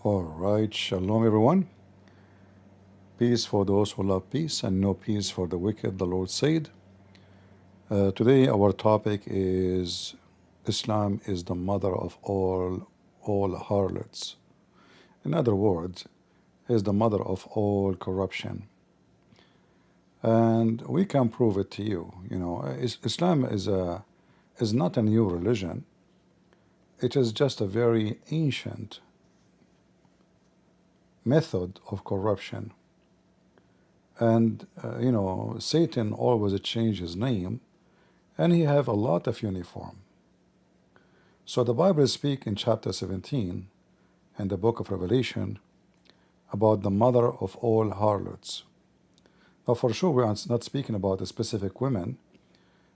All right, shalom everyone. Peace for those who love peace and no peace for the wicked, the Lord said. Today our topic is Islam is the mother of all harlots. In other words, is the mother of all corruption. And we can prove it to you. You know, Islam is not a new religion. It is just a very ancient method of corruption. And Satan always change his name, and he have a lot of uniform. So the Bible speak in chapter 17 in the book of Revelation about the mother of all harlots. Now for sure we are not speaking about a specific women,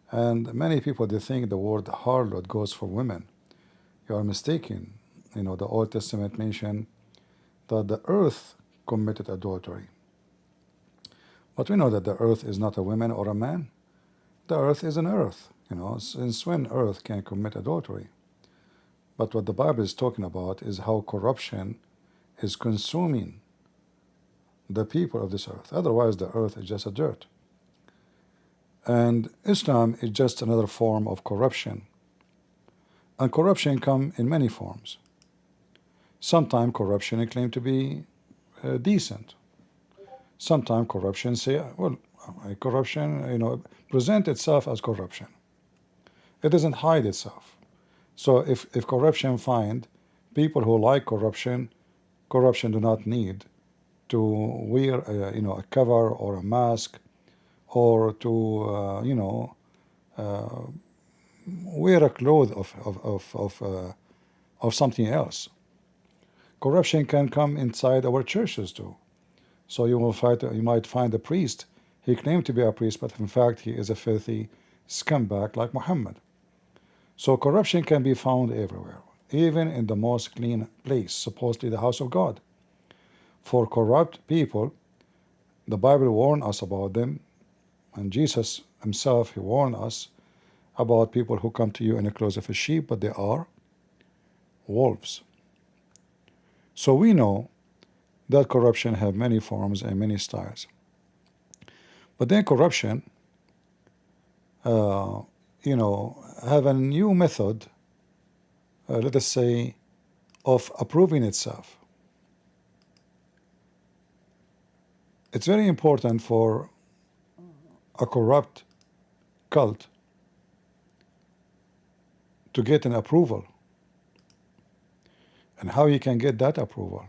and many people they think the word harlot goes for women. You are mistaken. You know, the Old Testament mention that the earth committed adultery. But we know that the earth is not a woman or a man. The earth is an earth, since when earth can commit adultery. But what the Bible is talking about is how corruption is consuming the people of this earth. Otherwise the earth is just a dirt. And Islam is just another form of corruption. And corruption come in many forms. Sometimes corruption is claimed to be decent. Sometimes corruption say, well, corruption, present itself as corruption. It doesn't hide itself. So if corruption find people who like corruption do not need to wear a cover or a mask, or to wear a cloth of something else. Corruption can come inside our churches too. So you might find a priest. He claimed to be a priest, but in fact he is a filthy scumbag like Muhammad. So corruption can be found everywhere, even in the most clean place, supposedly the house of God. For corrupt people, the Bible warned us about them, and Jesus himself, he warned us about people who come to you in the clothes of a sheep, but they are wolves. So we know that corruption have many forms and many styles. But then corruption, have a new method, let us say, of approving itself. It's very important for a corrupt cult to get an approval. And how you can get that approval?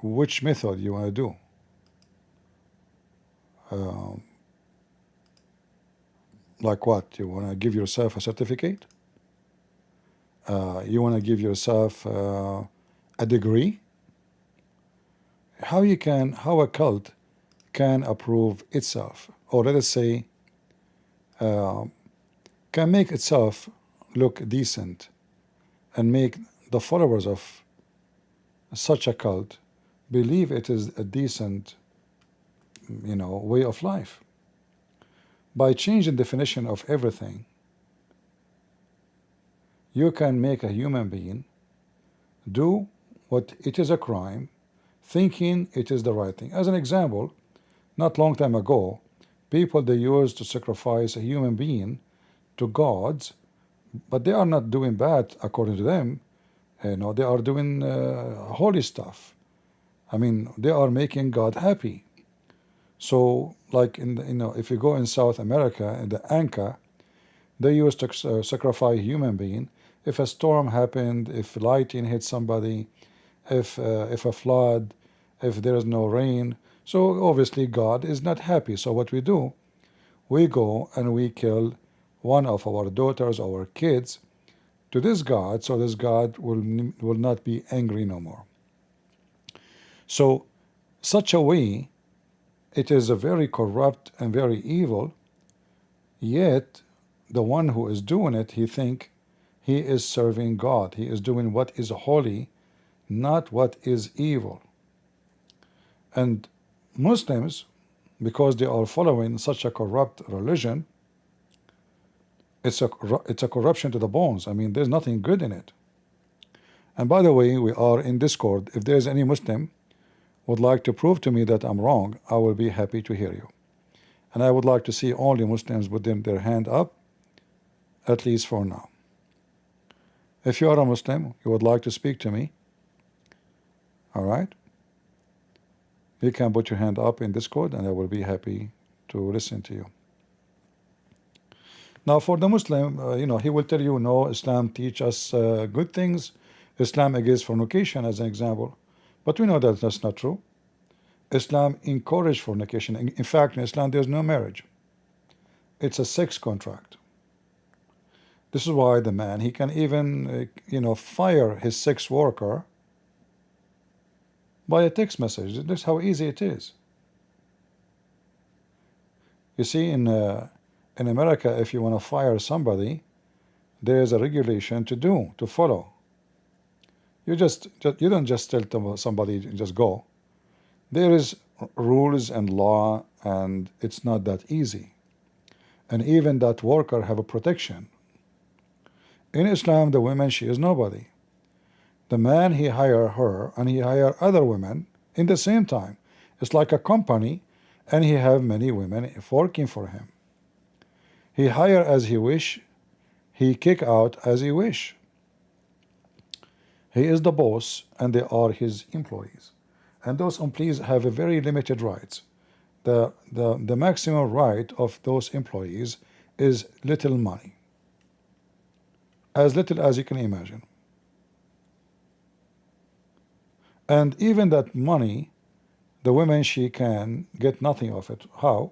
Which method you want to do? Like what? You want to give yourself a certificate? You want to give yourself a degree? How a cult can approve itself, or let us say, can make itself look decent and make the followers of such a cult believe it is a decent way of life. By changing definition of everything, you can make a human being do what it is a crime, thinking it is the right thing. As an example, not long time ago, people they used to sacrifice a human being to gods, but they are not doing bad according to them. They are doing holy stuff. I mean, they are making God happy. So, like if you go in South America, in the Anka, they used to sacrifice a human being. If a storm happened, if lightning hit somebody, if a flood, if there is no rain, so obviously God is not happy. So what we do, we go and we kill one of our daughters, our kids, to this God, so this God will not be angry no more. So, such a way, it is a very corrupt and very evil, yet the one who is doing it, he think he is serving God. He is doing what is holy, not what is evil. And Muslims, because they are following such a corrupt religion, It's a corruption to the bones. I mean, there's nothing good in it. And by the way, we are in Discord. If there's any Muslim would like to prove to me that I'm wrong, I will be happy to hear you. And I would like to see only Muslims with their hand up, at least for now. If you are a Muslim, you would like to speak to me, all right, you can put your hand up in Discord and I will be happy to listen to you. Now for the Muslim, he will tell you, no, Islam teach us good things. Islam against fornication as an example. But we know that that's not true. Islam encourage fornication. In fact, in Islam there's no marriage. It's a sex contract. This is why the man, he can even fire his sex worker by a text message. That's how easy it is. You see, in America, if you want to fire somebody, there is a regulation to follow. You don't just tell somebody just go. There is rules and law, and it's not that easy. And even that worker have a protection. In Islam, the woman, she is nobody. The man, he hire her and he hire other women in the same time. It's like a company, and he have many women working for him. He hire as he wish, he kick out as he wish. He is the boss and they are his employees. And those employees have a very limited rights. The maximum right of those employees is little money. As little as you can imagine. And even that money, the woman, she can get nothing of it. How?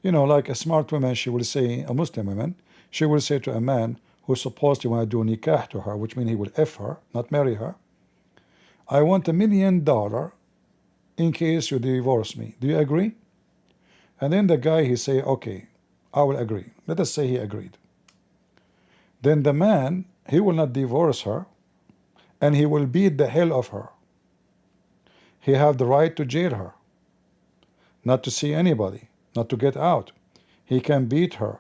Like a smart woman, she will say, a Muslim woman, she will say to a man who's supposed to want to do nikah to her, which means he will F her, not marry her, I want $1 million in case you divorce me. Do you agree? And then the guy, he say, okay, I will agree. Let us say he agreed. Then the man, he will not divorce her, and he will beat the hell of her. He have the right to jail her, not to see anybody, not to get out. He can beat her.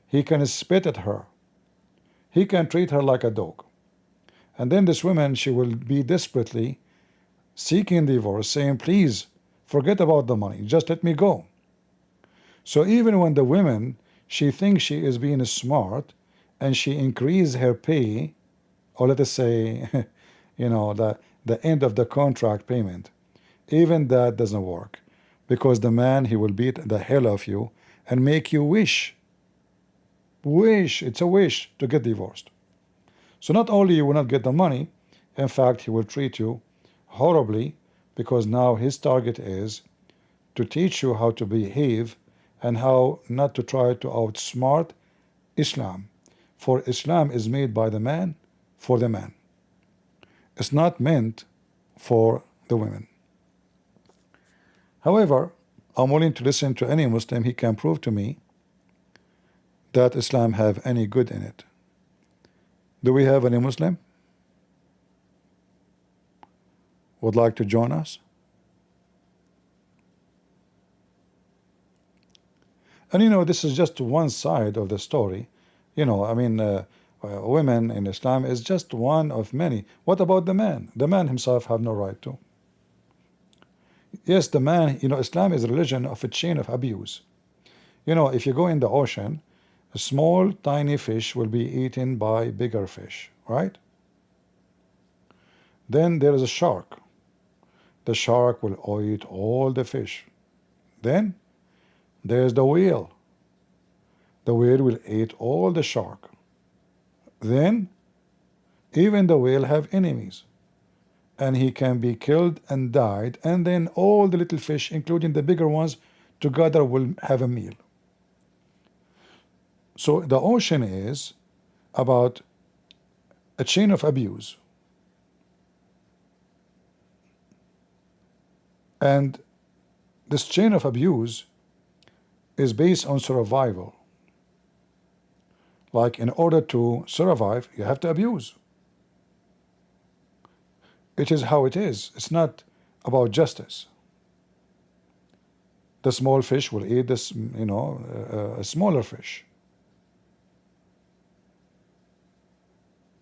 He can spit at her. He can treat her like a dog. And then this woman, she will be desperately seeking divorce, saying, please, forget about the money. Just let me go. So even when the woman, she thinks she is being smart, and she increase her pay, or let us say, the end of the contract payment, even that doesn't work, because the man, he will beat the hell of you and make you wish, it's a wish to get divorced. So not only you will not get the money, in fact, he will treat you horribly, because now his target is to teach you how to behave and how not to try to outsmart Islam. For Islam is made by the man for the man. It's not meant for the women. However, I'm willing to listen to any Muslim. He can prove to me that Islam have any good in it. Do we have any Muslim would like to join us? And this is just one side of the story. Women in Islam is just one of many. What about the man? The man himself have no right to. Yes, the man, Islam is a religion of a chain of abuse. If you go in the ocean, a small, tiny fish will be eaten by bigger fish, right? Then there is a shark. The shark will eat all the fish. Then there's the whale. The whale will eat all the shark. Then even the whale have enemies, and he can be killed and died, and then all the little fish, including the bigger ones, together will have a meal. So the ocean is about a chain of abuse. And this chain of abuse is based on survival. Like, in order to survive, you have to abuse. It is how it is. It's not about justice. The small fish will eat this, a smaller fish.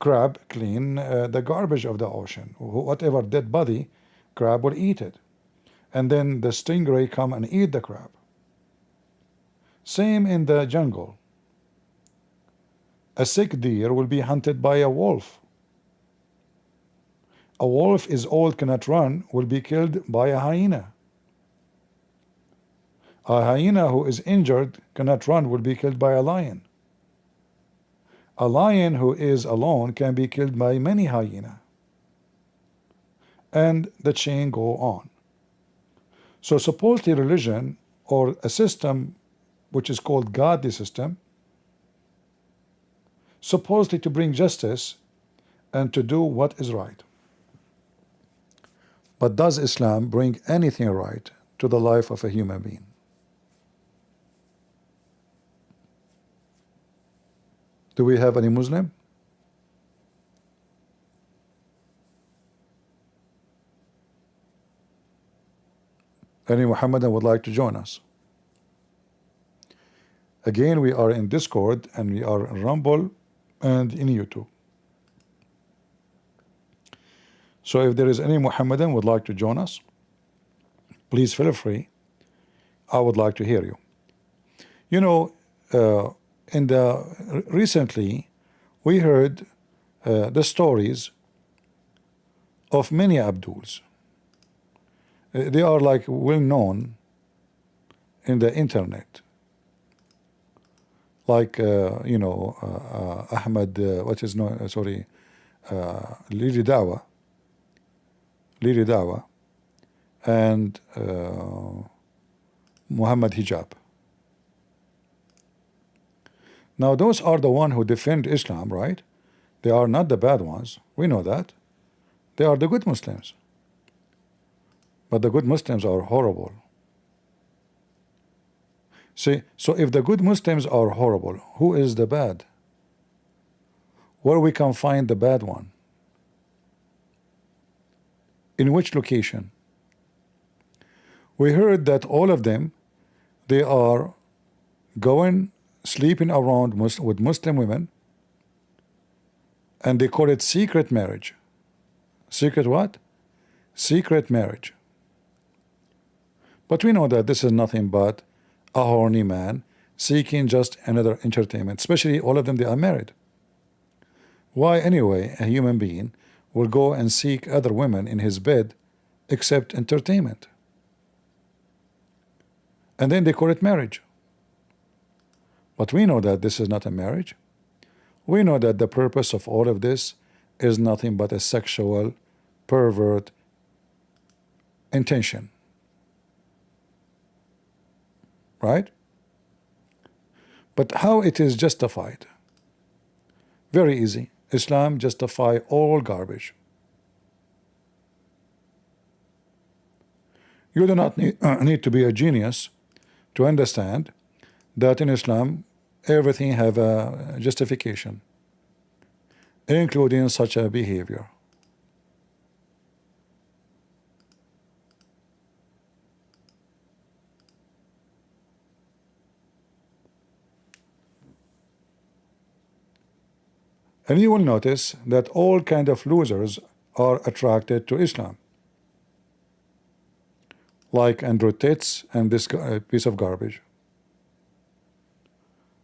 crab clean the garbage of the ocean. Whatever dead body, crab will eat it. And then the stingray come and eat the crab. Same in the jungle. A sick deer will be hunted by a wolf. A wolf is old, cannot run, will be killed by a hyena. A hyena who is injured, cannot run, will be killed by a lion. A lion who is alone can be killed by many hyenas. And the chain go on. So supposedly religion, or a system which is called Qadhi system, supposedly to bring justice and to do what is right. But does Islam bring anything right to the life of a human being? Do we have any Muslim? Any Muhammadan would like to join us? Again, we are in Discord and we are in Rumble and in YouTube. So if there is any Muhammadan would like to join us, please feel free. I would like to hear you. You know, recently we heard the stories of many Abduls. They are like well known in the internet, like you know, Ahmed, what is no, sorry, Dawah, Dawah, and Muhammad Hijab. Now those are the ones who defend Islam, right? They are not the bad ones. We know that. They are the good Muslims. But the good Muslims are horrible. See, so if the good Muslims are horrible, who is the bad? Where we can find the bad one? In which location? We heard that all of them, they are going, sleeping around with Muslim women, and they call it secret marriage. Secret what? Secret marriage. But we know that this is nothing but a horny man seeking just another entertainment, especially all of them, they are married. Why anyway a human being will go and seek other women in his bed except entertainment? And then they call it marriage. But we know that this is not a marriage. We know that the purpose of all of this is nothing but a sexual pervert intention. Right? But how it is justified? Very easy. Islam justify all garbage. You do not need to be a genius to understand that in Islam everything have a justification, including such a behavior. And you will notice that all kind of losers are attracted to Islam, like Andrew Tate and this piece of garbage.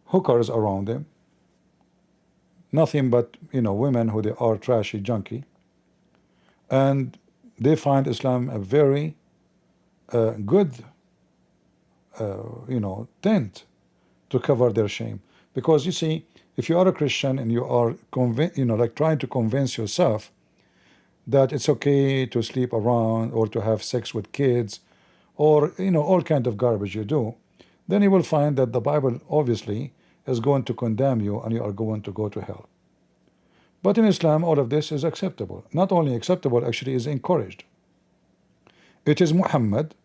Hookers around them, nothing but, you know, women who they are trashy, junky, and they find Islam a very good, you know, tent to cover their shame. Because you see, if you are a Christian and you are you know, like trying to convince yourself that it's okay to sleep around or to have sex with kids, or you know, all kind of garbage you do, then you will find that the Bible obviously is going to condemn you and you are going to go to hell. But in Islam, all of this is acceptable. Not only acceptable, actually is encouraged. It is Muhammad,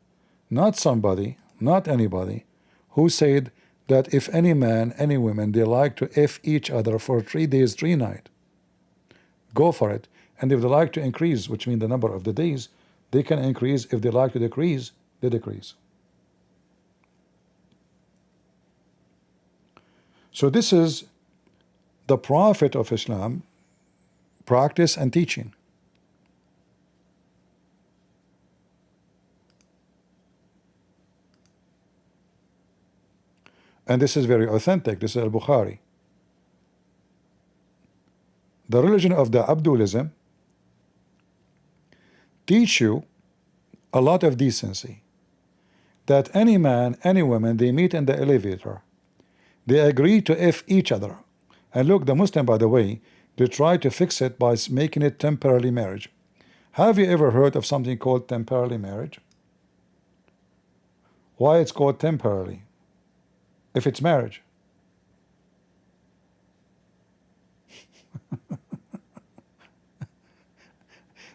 not somebody, not anybody, who said that if any man, any women, they like to F each other for 3 days, 3 nights, go for it. And if they like to increase, which means the number of the days, they can increase. If they like to decrease, they decrease. So this is the Prophet of Islam practice and teaching. And this is very authentic. This is al-Bukhari. The religion of the Abdulism teach you a lot of decency. That any man, any woman, they meet in the elevator, they agree to F each other. And look, the Muslim, by the way, they try to fix it by making it temporary marriage. Have you ever heard of something called temporary marriage? Why it's called temporary if it's marriage?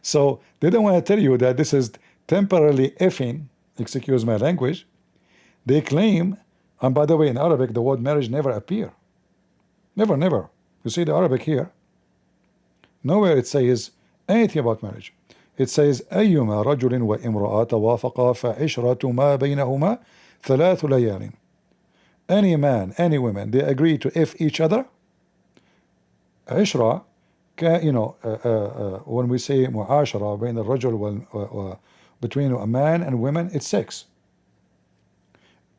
So they don't want to tell you that this is temporarily effing, excuse my language. They claim, and by the way, in Arabic the word marriage never appear. Never. You see the Arabic here, nowhere it says anything about marriage. It says أيما رجل وامرأة توافقا فعشرة ما بينهما ثلاث ليال. Any man, any woman, they agree to F each other. عشرة, when we say معاشرة بين الرجل between a man and women, it's 6.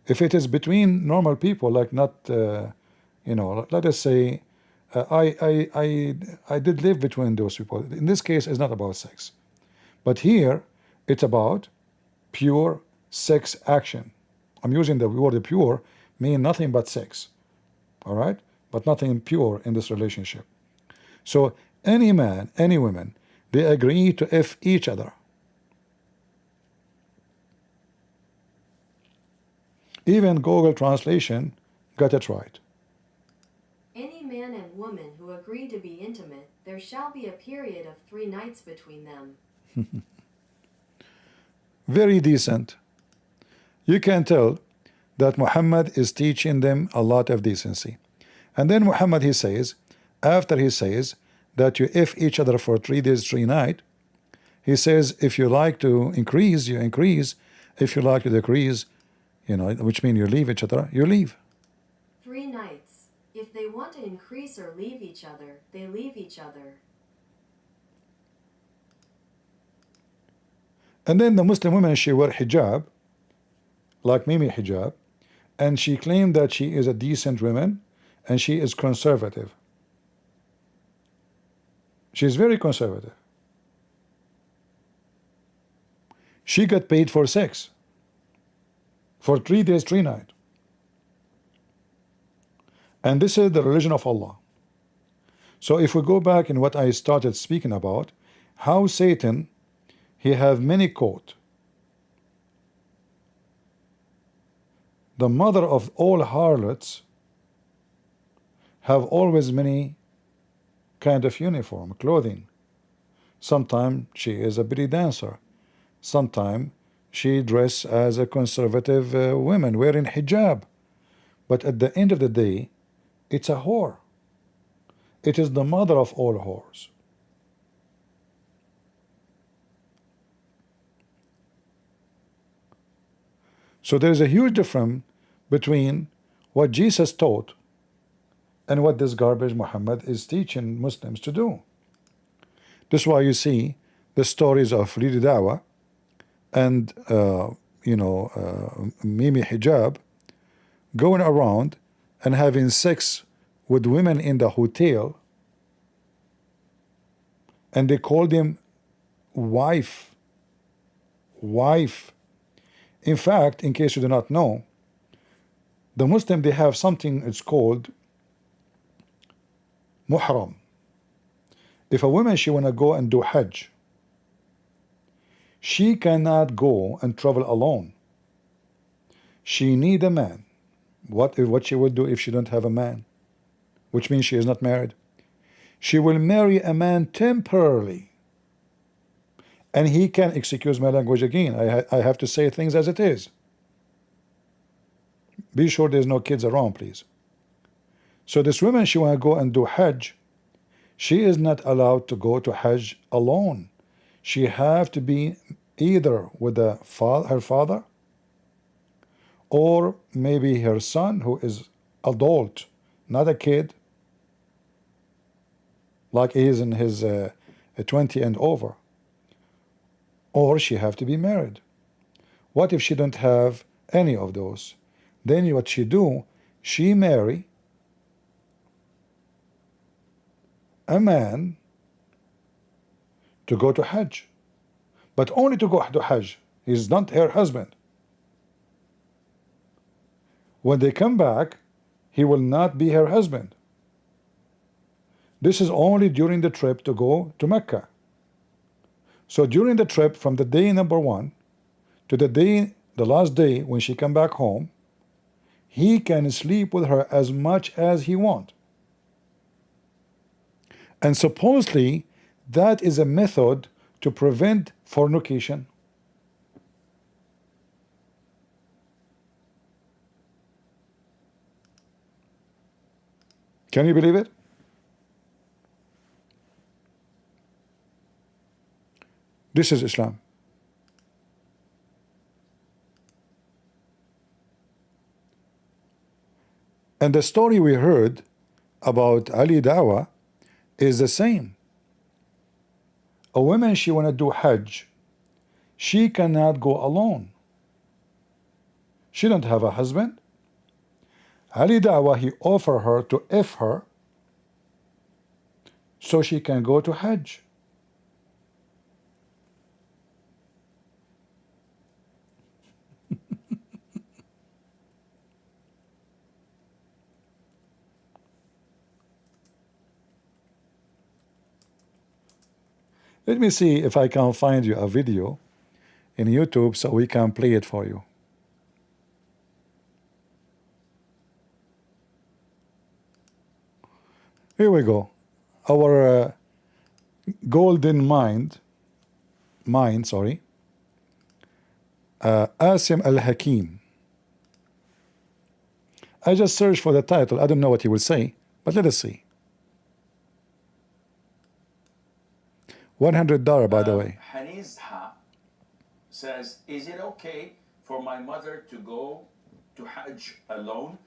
If it is between normal people, like not, let us say, I did live between those people. In this case, it's not about sex, but here it's about pure sex action. I'm using the word pure, mean nothing but sex, all right, but nothing pure in this relationship. So any man, any woman, they agree to F each other. Even Google translation got it right. Any man and woman who agree to be intimate, there shall be a period of 3 nights between them. Very decent. You can tell that Muhammad is teaching them a lot of decency. And then Muhammad, he says, after he says that you F each other for 3 days, 3 nights, he says, if you like to increase, you increase. If you like to decrease, which means you leave each other, you leave. 3 nights. If they want to increase or leave each other, they leave each other. And then the Muslim women, she wear hijab, like Mimi hijab, and she claimed that she is a decent woman and she is conservative. She is very conservative. She got paid for sex for 3 days, 3 nights. And this is the religion of Allah. So if we go back in what I started speaking about, how Satan, he have many coat. The mother of all harlots have always many kind of uniform, clothing. Sometimes she is a belly dancer. Sometimes she dress as a conservative woman wearing hijab. But at the end of the day, it's a whore. It is the mother of all whores. So there is a huge difference between what Jesus taught and what this garbage Muhammad is teaching Muslims to do. This is why you see the stories of Lili Dawah and Mimi Hijab going around and having sex with women in the hotel, and they call them wife. In fact, in case you do not know, the Muslim, they have something, it's called muhram. If a woman, she want to go and do Hajj, she cannot go and travel alone. She need a man. What she will do if she don't have a man, which means she is not married? She will marry a man temporarily, and he can, excuse my language again, I have to say things as it is. Be sure there's no kids around, please. So this woman, she want to go and do Hajj. She is not allowed to go to Hajj alone. She have to be either with her father, or maybe her son, who is adult, not a kid, like he is in his 20 and over, or she have to be married. What if she don't have any of those? Then what she do, she marry a man to go to Hajj, but only to go to Hajj. He's not her husband. When they come back, he will not be her husband. This is only during the trip to go to Mecca. So during the trip, from the day number 1 to the last day when she come back home, he can sleep with her as much as he want. And supposedly that is a method to prevent fornication. Can you believe it? This is Islam. And the story we heard about Ali Dawah is the same. A woman, she want to do Hajj, she cannot go alone. She don't have a husband. Ali Dawah, he offer her to F her so she can go to Hajj. Let me see if I can find you a video in YouTube so we can play it for you. Here we go. Our golden mind, Asim Al-Hakim. I just searched for the title. I don't know what he will say, but let us see. $100, by the way. Hanizha says, is it okay for my mother to go to Hajj alone?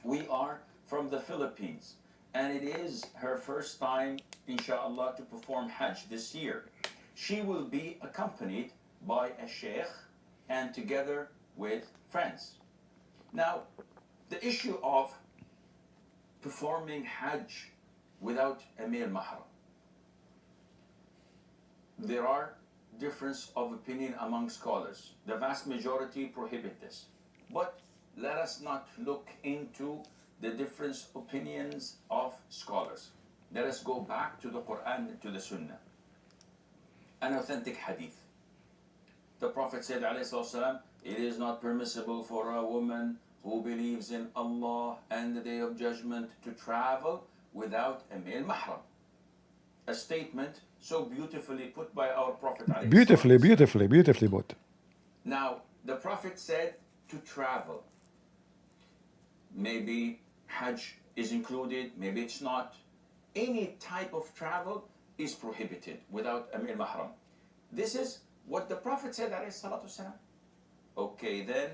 We are from the Philippines, and it is her first time, inshallah, to perform Hajj this year. She will be accompanied by a sheikh and together with friends. Now, the issue of performing Hajj without a male mahram, there are difference of opinion among scholars. The vast majority prohibit this. But let us not look into the different opinions of scholars. Let us go back to the Quran and to the Sunnah. An authentic hadith. The Prophet said, ﷺ, it is not permissible for a woman who believes in Allah and the Day of Judgment to travel without a male mahram. A statement so beautifully put by our Prophet. Beautifully put. Now, the Prophet said to travel. Maybe Hajj is included, maybe it's not. Any type of travel is prohibited without a male mahram. This is what the Prophet said, alayhi salatu wasalam. Okay, then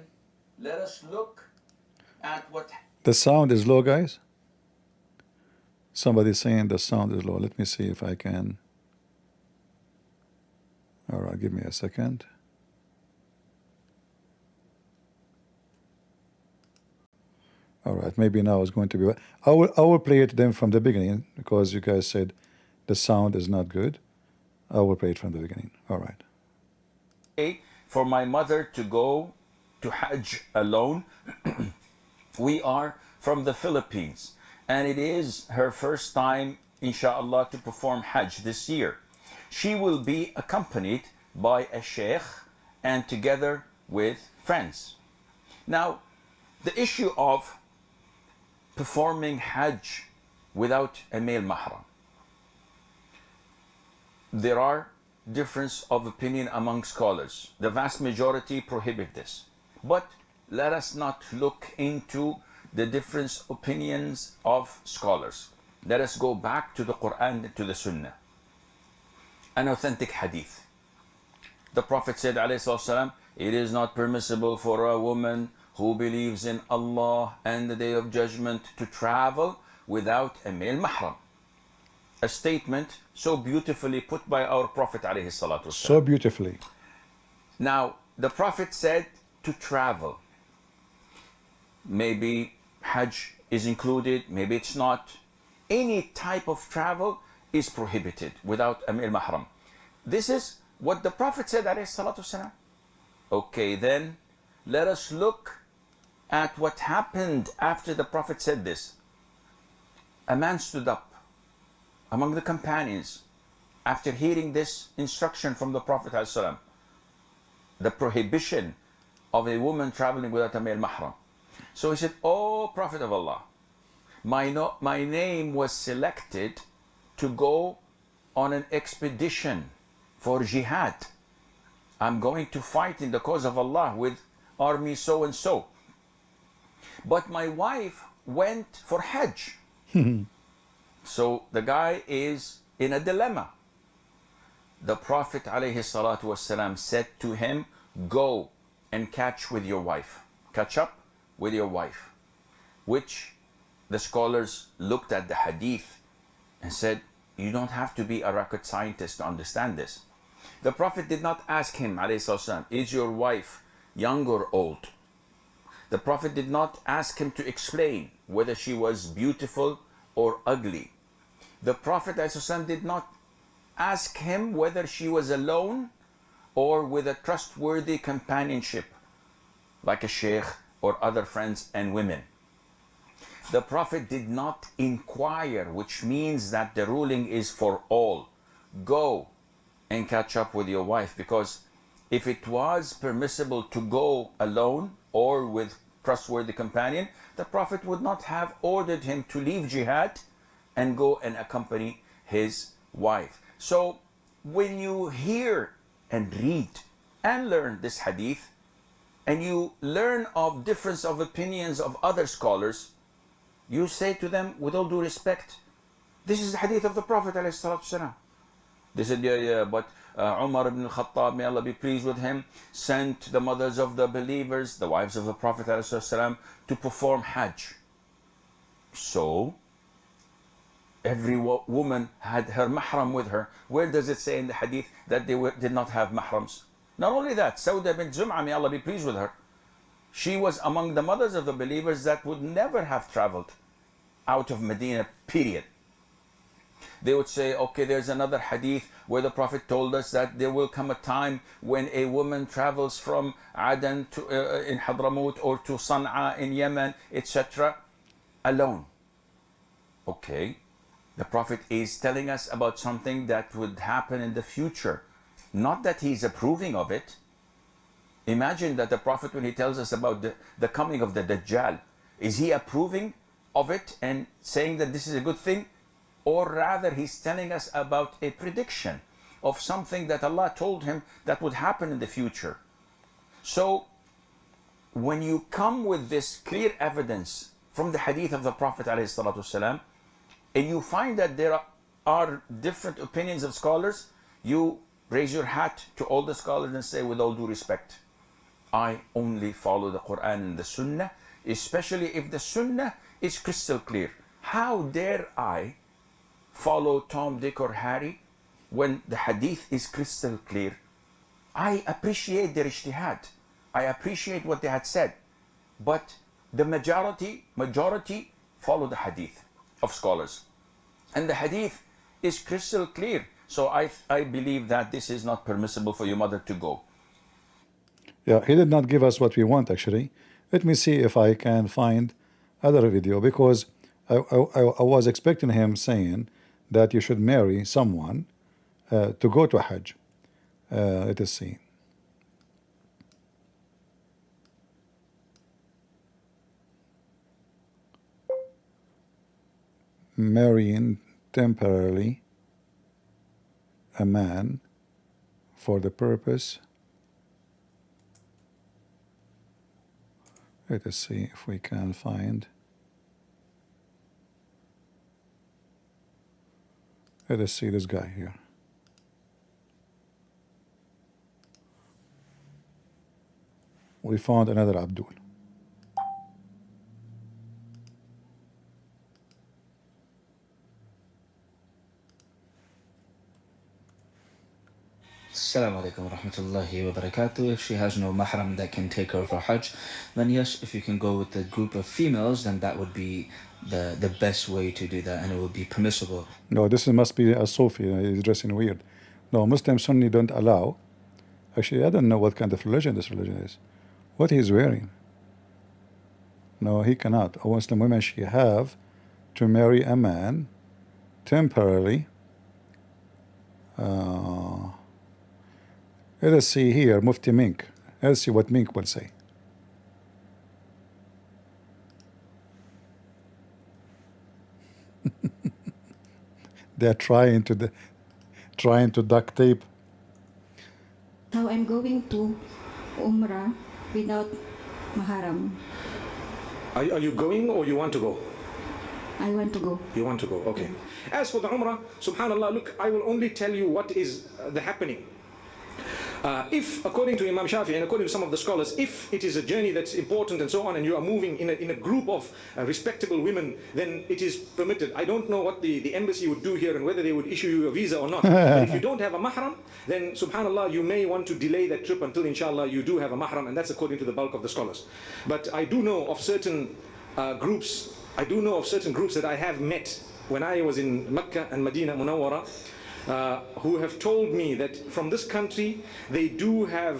let us look at what... The sound is low, guys. Somebody's saying the sound is low. Let me see if I can. All right, give me a second. All right, maybe now it's going to be. I will play it then from the beginning because you guys said the sound is not good. I will play it from the beginning. All right. For my mother to go to Hajj alone. We are from the Philippines, and it is her first time, inshallah, to perform Hajj this year. She will be accompanied by a sheikh and together with friends. Now, the issue of performing Hajj without a male mahram, there are difference of opinion among scholars. The vast majority prohibit this. But let us not look into the different opinions of scholars. Let us go back to the Quran and to the Sunnah. An authentic hadith. The Prophet said, ﷺ, it is not permissible for a woman who believes in Allah and the Day of Judgment to travel without a male mahram. a statement so beautifully put by our Prophet alayhi salatu So wasalam. beautifully. Now, the Prophet said to travel. Maybe Hajj is included, maybe it's not. Any type of travel is prohibited without Amir Mahram. This is what the Prophet said, alayhi salatu wasalam. Okay, then let us look at what happened after the Prophet said this. A man stood up among the companions after hearing this instruction from the Prophet ﷺ, the prohibition of a woman traveling without a male mahram. So he said, "Oh Prophet of Allah, my name was selected to go on an expedition for jihad. I'm going to fight in the cause of Allah with army so and so. But my wife went for Hajj." So the guy is in a dilemma. The Prophet ﷺ said to him, "Go and catch with your wife. Catch up with your wife." Which the scholars looked at the hadith and said, you don't have to be a rocket scientist to understand this. The Prophet did not ask him, ﷺ, is your wife young or old? The Prophet did not ask him to explain whether she was beautiful or ugly. The Prophet ﷺ did not ask him whether she was alone or with a trustworthy companionship, like a sheikh or other friends and women. The Prophet did not inquire, which means that the ruling is for all. Go and catch up with your wife, because if it was permissible to go alone or with trustworthy companion, the Prophet would not have ordered him to leave jihad and go and accompany his wife. So when you hear and read and learn this hadith, and you learn of difference of opinions of other scholars, you say to them, with all due respect, this is the hadith of the Prophet ﷺ. They said, yeah, but Umar ibn al-Khattab, may Allah be pleased with him, sent the mothers of the believers, the wives of the Prophet ﷺ, to perform Hajj. So every woman had her mahram with her. Where does it say in the hadith that they did not have mahrams? Not only that, Sauda bint Zum'a, may Allah be pleased with her, she was among the mothers of the believers that would never have traveled out of Medina, period. They would say, okay, there's another hadith where the Prophet told us that there will come a time when a woman travels from Aden to, in Hadramut, or to Sana'a in Yemen, etc., alone. Okay, the Prophet is telling us about something that would happen in the future, not that he's approving of it. Imagine that the Prophet, when he tells us about the coming of the Dajjal, is he approving of it and saying that this is a good thing? Or rather, he's telling us about a prediction of something that Allah told him that would happen in the future. So when you come with this clear evidence from the hadith of the Prophet ﷺ, and you find that there are different opinions of scholars, you raise your hat to all the scholars and say, with all due respect, I only follow the Quran and the Sunnah, especially if the Sunnah is crystal clear. How dare I follow Tom, Dick, or Harry when the hadith is crystal clear? I appreciate their ijtihad. I appreciate what they had said. But the majority follow the hadith of scholars. And the hadith is crystal clear. So I believe that this is not permissible for your mother to go. Yeah, he did not give us what we want, actually. Let me see if I can find other video, because I was expecting him saying that you should marry someone to go to Hajj. Let us see. Marrying temporarily a man for the purpose. Let us see if we can find. Let us see this guy here. We found another Abdul. Assalamu alaikum wa rahmatullahi wa barakatuh. If she has no mahram that can take her for Hajj, then yes, if you can go with a group of females, then that would be the best way to do that, and it would be permissible. No, this must be a Sufi. He's dressing weird. No, Muslim Sunni don't allow. Actually, I don't know what kind of religion this religion is. What he's wearing. No, he cannot. A Muslim woman, she have to marry a man temporarily. Let us see here, Mufti Menk. Let's see what Menk will say. They're trying to duct tape. How I'm going to Umrah without maharam. Are you going or you want to go? I want to go. You want to go, okay. As for the Umrah, subhanAllah, look, I will only tell you what is the happening. If, according to Imam Shafi and according to some of the scholars, if it is a journey that's important and so on, and you are moving in a group of respectable women, then it is permitted. I don't know what the embassy would do here and whether they would issue you a visa or not. But if you don't have a mahram, then subhanallah, you may want to delay that trip until inshallah you do have a mahram, and that's according to the bulk of the scholars. But I do know of certain groups that I have met when I was in Mecca and Medina Munawwara, who have told me that from this country they do have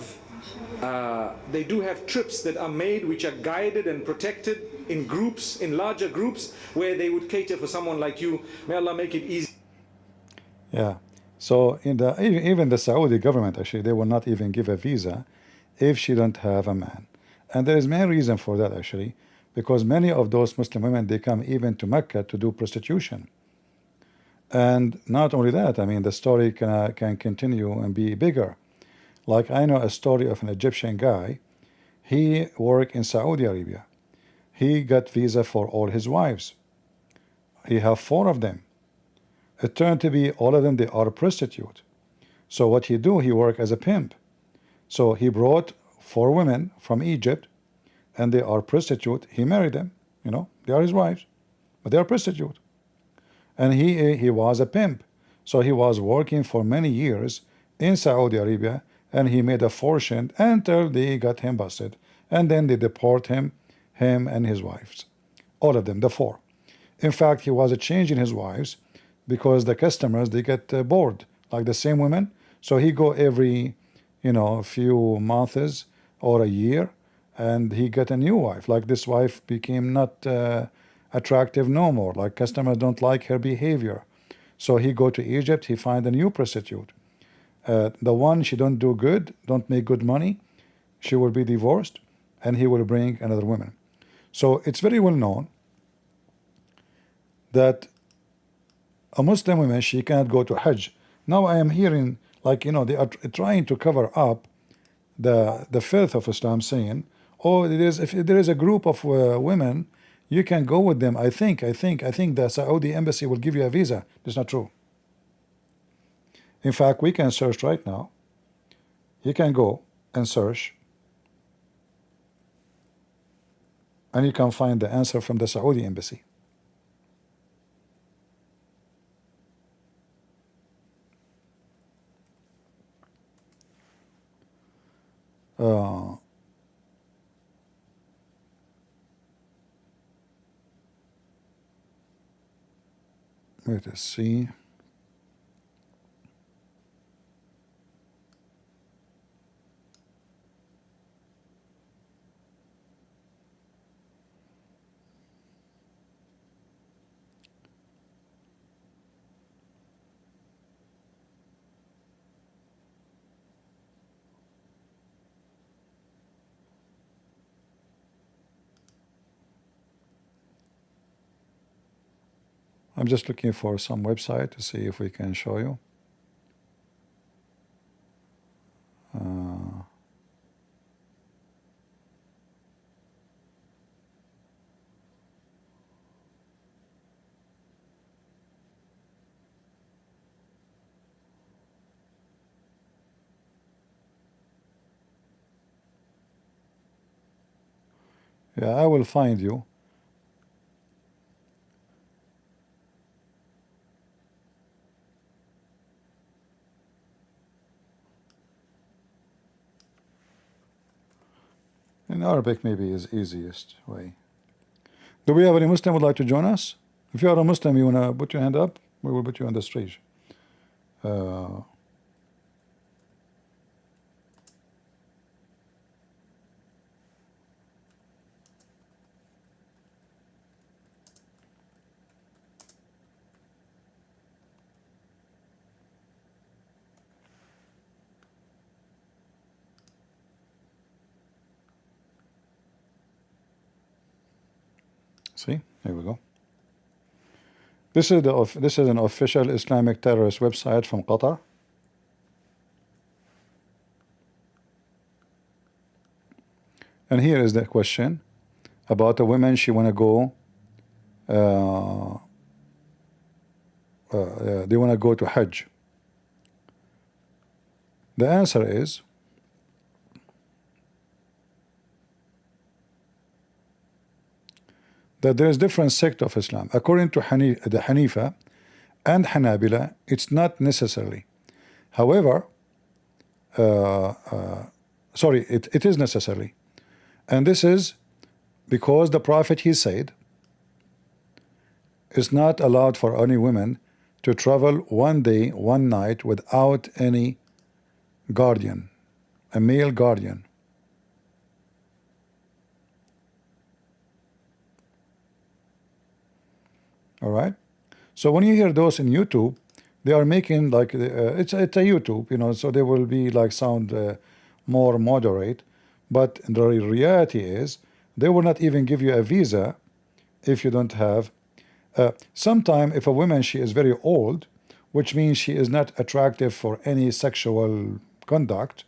trips that are made which are guided and protected in groups, in larger groups, where they would cater for someone like you. May Allah make it easy. Yeah. So even the Saudi government, actually, they will not even give a visa if she don't have a man. And there is main reason for that, actually, because many of those Muslim women, they come even to Mecca to do prostitution. And not only that, I mean, the story can continue and be bigger. Like, I know a story of an Egyptian guy. He worked in Saudi Arabia. He got visa for all his wives. He have 4 of them. It turned to be all of them, they are prostitute. So what he do, he work as a pimp. So he brought 4 women from Egypt, and they are prostitute. He married them, they are his wives, but they are prostitute. And he was a pimp. So he was working for many years in Saudi Arabia, and he made a fortune until they got him busted. And then they deport him and his wives. All of them, the 4. In fact, he was changing his wives because the customers, they get bored, like the same women. So he go every, few months or a year, and he get a new wife. Like, this wife became not attractive no more. Like, customers don't like her behavior. So he go to Egypt, he find a new prostitute. The one, she don't do good, don't make good money, she will be divorced, and he will bring another woman. So it's very well known that a Muslim woman, she cannot go to Hajj. Now I am hearing, like, they are trying to cover up the filth of Islam, saying, oh, if there is a group of women, you can go with them. I think the Saudi embassy will give you a visa. That's not true. In fact, we can search right now. You can go and search, and you can find the answer from the Saudi embassy. Let us see. I'm just looking for some website to see if we can show you. Yeah, I will find you. In Arabic, maybe is easiest way. Do we have any Muslim would like to join us? If you are a Muslim, you wanna put your hand up, we will put you on the stage. See, here we go. This is an official Islamic terrorist website from Qatar. And here is the question about a woman. She want to go. They want to go to Hajj. The answer is that there is different sect of Islam. According to the Hanifa and Hanabila, it's not necessarily. However, it is necessary. And this is because the Prophet, he said, it's not allowed for any women to travel one day, one night without any guardian, a male guardian. All right. So when you hear those in YouTube, they are making like it's a YouTube, you know, so they will be like sound more moderate. But the reality is, they will not even give you a visa if you don't have. Sometime if a woman, she is very old, which means she is not attractive for any sexual conduct,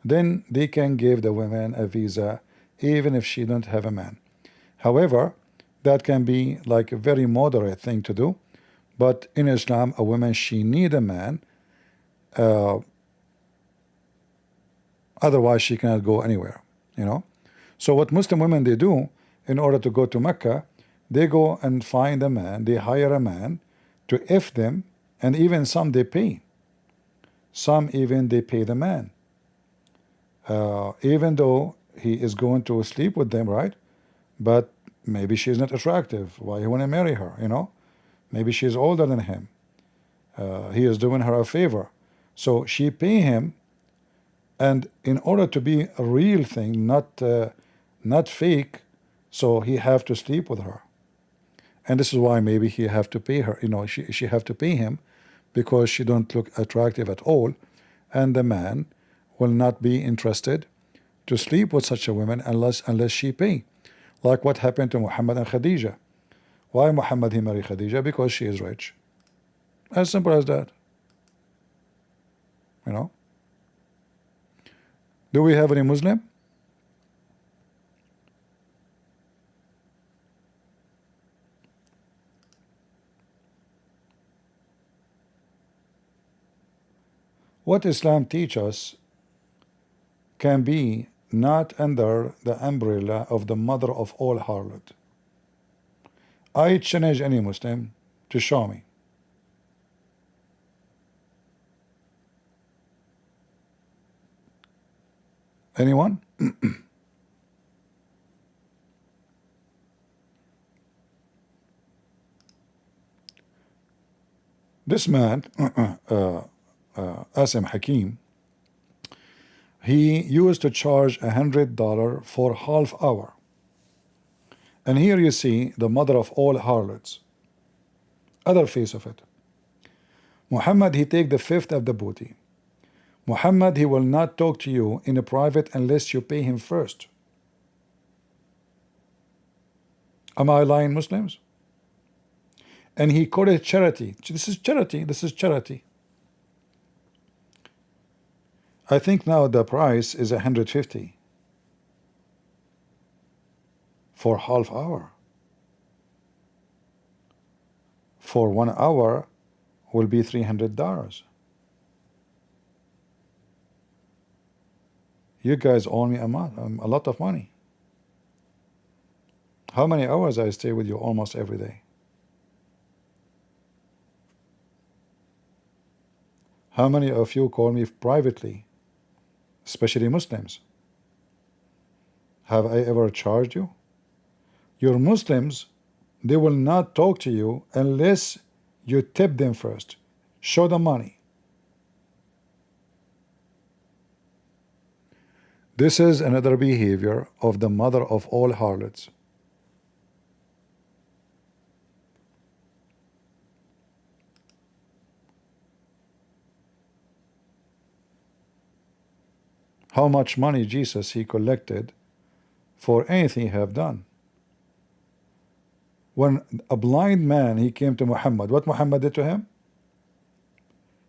then they can give the women a visa even if she don't have a man. However, that can be like a very moderate thing to do. But in Islam, a woman, she need a man. Otherwise, she cannot go anywhere, you know. So what Muslim women, they do in order to go to Mecca, they go and find a man, they hire a man to if them, and even some they pay. Some even they pay the man. Even though he is going to sleep with them, right? But maybe she's not attractive. Why you want to marry her, you know? Maybe she's older than him. He is doing her a favor. So she pay him, and in order to be a real thing, not fake, so he have to sleep with her. And this is why maybe he have to pay her, you know, she have to pay him because she don't look attractive at all, and the man will not be interested to sleep with such a woman unless she pay. Like what happened to Muhammad and Khadija. Why Muhammad he married Khadija? Because she is rich. As simple as that. You know? Do we have any Muslim? What Islam teaches us can be not under the umbrella of the mother of all harlot. I challenge any Muslim to show me. Anyone? This man, Asim Hakim, he used to charge $100 for half hour. And here you see the mother of all harlots. Other face of it. Muhammad, he take the fifth of the booty. Muhammad, he will not talk to you in a private unless you pay him first. Am I lying, Muslims? And he called it charity. This is charity. This is charity. I think now the price is $150 for half hour. For 1 hour will be $300. You guys owe me a lot of money. How many hours I stay with you almost every day? How many of you call me privately, especially Muslims? Have I ever charged you? Your Muslims, they will not talk to you unless you tip them first. Show them money. This is another behavior of the mother of all harlots. How much money Jesus he collected for anything he have done. When a blind man he came to Muhammad, what Muhammad did to him?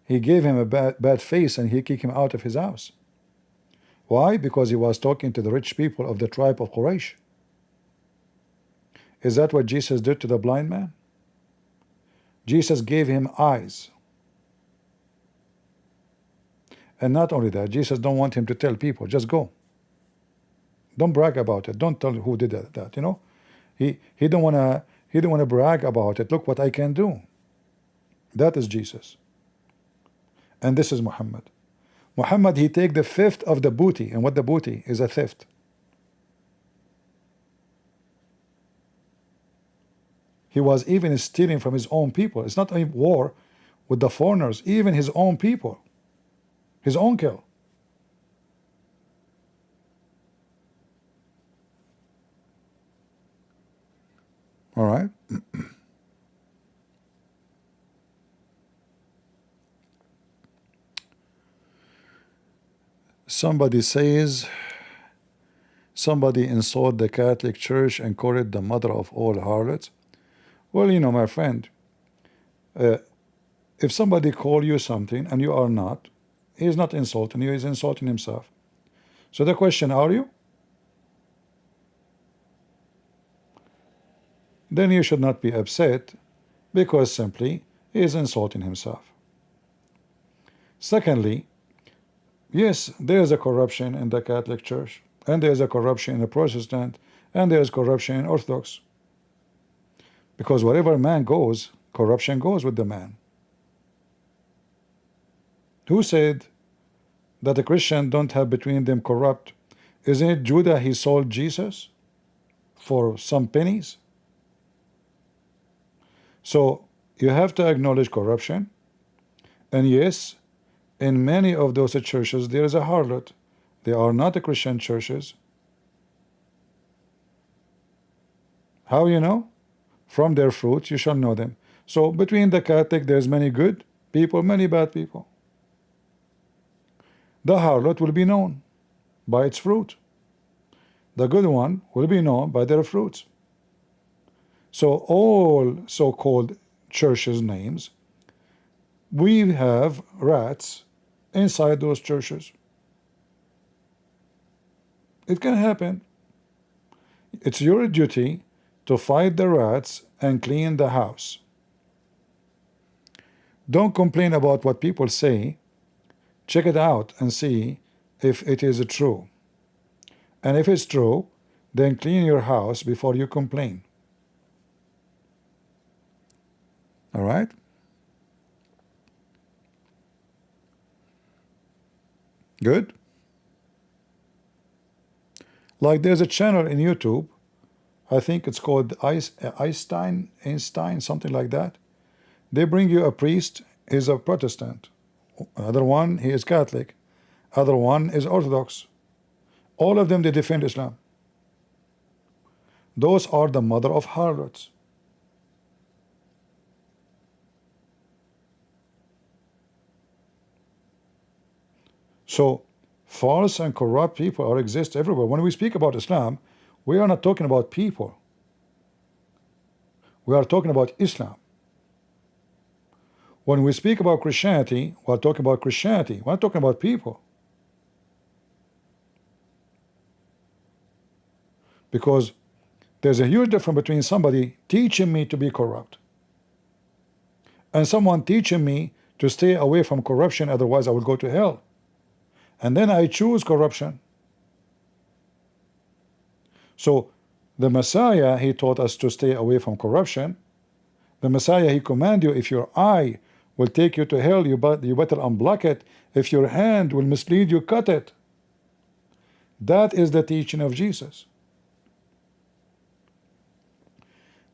He gave him a bad face and he kicked him out of his house. Why? Because he was talking to the rich people of the tribe of Quraysh. Is that what Jesus did to the blind man? Jesus gave him eyes. And not only that, Jesus don't want him to tell people, just go. Don't brag about it. Don't tell who did that, you know. He don't wanna brag about it. Look what I can do. That is Jesus. And this is Muhammad. Muhammad, he take the fifth of the booty, and what the booty is a theft. He was even stealing from his own people. It's not a war with the foreigners, even his own people, his own kill. All right. Somebody says somebody insulted the Catholic Church and called it the mother of all harlots. Well, you know, my friend, if somebody call you something and you are not, he is not insulting you, he is insulting himself. So the question, are you? Then you should not be upset, because simply he is insulting himself. Secondly, yes, there is a corruption in the Catholic Church, and there is a corruption in the Protestant, and there is corruption in Orthodox. Because wherever man goes, corruption goes with the man. Who said that the Christian don't have between them corrupt? Isn't it Judah, he sold Jesus for some pennies? So you have to acknowledge corruption. And yes, in many of those churches there is a harlot. They are not the Christian churches. How you know? From their fruits you shall know them. So between the Catholic there's many good people, many bad people. The harlot will be known by its fruit. The good one will be known by their fruits. So all so-called churches' names, we have rats inside those churches. It can happen. It's your duty to fight the rats and clean the house. Don't complain about what people say. Check it out and see if it is true. And if it's true, then clean your house before you complain. All right? Good? Like there's a channel in YouTube, I think it's called Einstein, something like that. They bring you a priest, he's a Protestant. Other one, he is Catholic. Other one is Orthodox. All of them, they defend Islam. Those are the mother of harlots. So false and corrupt people exist everywhere. When we speak about Islam, we are not talking about people. We are talking about Islam. When we speak about Christianity, we are talking about Christianity. We're not talking about people. Because there's a huge difference between somebody teaching me to be corrupt and someone teaching me to stay away from corruption, otherwise I will go to hell. And then I choose corruption. So the Messiah, he taught us to stay away from corruption. The Messiah, he command you, if your eye will take you to hell, you better unblock it. If your hand will mislead you, cut it. That is the teaching of Jesus.